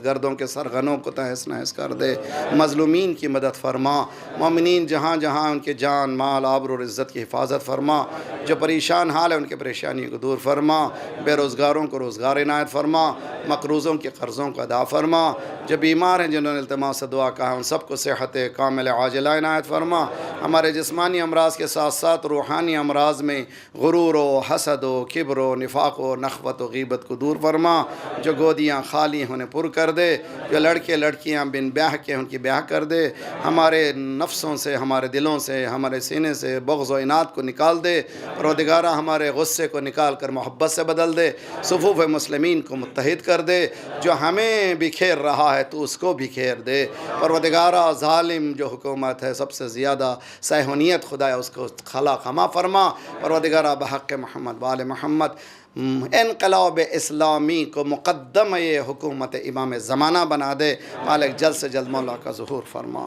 گردوں کے سرغنوں کو تہس نہس کر دے، مظلومین کی مدد فرما، مومنین جہاں جہاں ان کے جان مال آبرو اور عزت کی حفاظت فرما، جو پریشان حال ہے ان کے پریشانیوں کو دور فرما، بے روزگاروں کو روزگار عنایت فرما، مقروضوں کے قرضوں کو ادا فرما، جو بیمار ہیں جنہوں نے التماس سے دعا کہا ان سب کو صحت کامل عاجلہ عنایت فرما۔ ہمارے جسمانی امراض کے ساتھ ساتھ روحانی امراض میں غرور و حسد و کبر و نفاق و نخوت و غیبت کو دور فرما، جو گودیاں خالی ہیں انہیں پر کر دے، جو لڑکے لڑکیاں بن بیاہ کے ان کی بیاہ کر دے، ہمارے نفسوں سے، ہمارے دلوں سے، ہمارے سینے سے بغض و عناد کو نکال دے، پروردگارہ ہمارے غصے کو نکال کر محبت سے بدل دے، صفوف مسلمین کو متحد کر دے، جو ہمیں بکھیر رہا ہے تو اس کو بکھیر دے، پروردگارہ ظالم جو حکومت ہے سب سے زیادہ صہیونیت خدایا اس کو خلا خما فرما، پروردگارہ بحق محمد وآل محمد انقلاب اسلامی کو مقدم یہ حکومت امام زمانہ بنا دے، مالک جلد سے جلد مولا کا ظہور فرما۔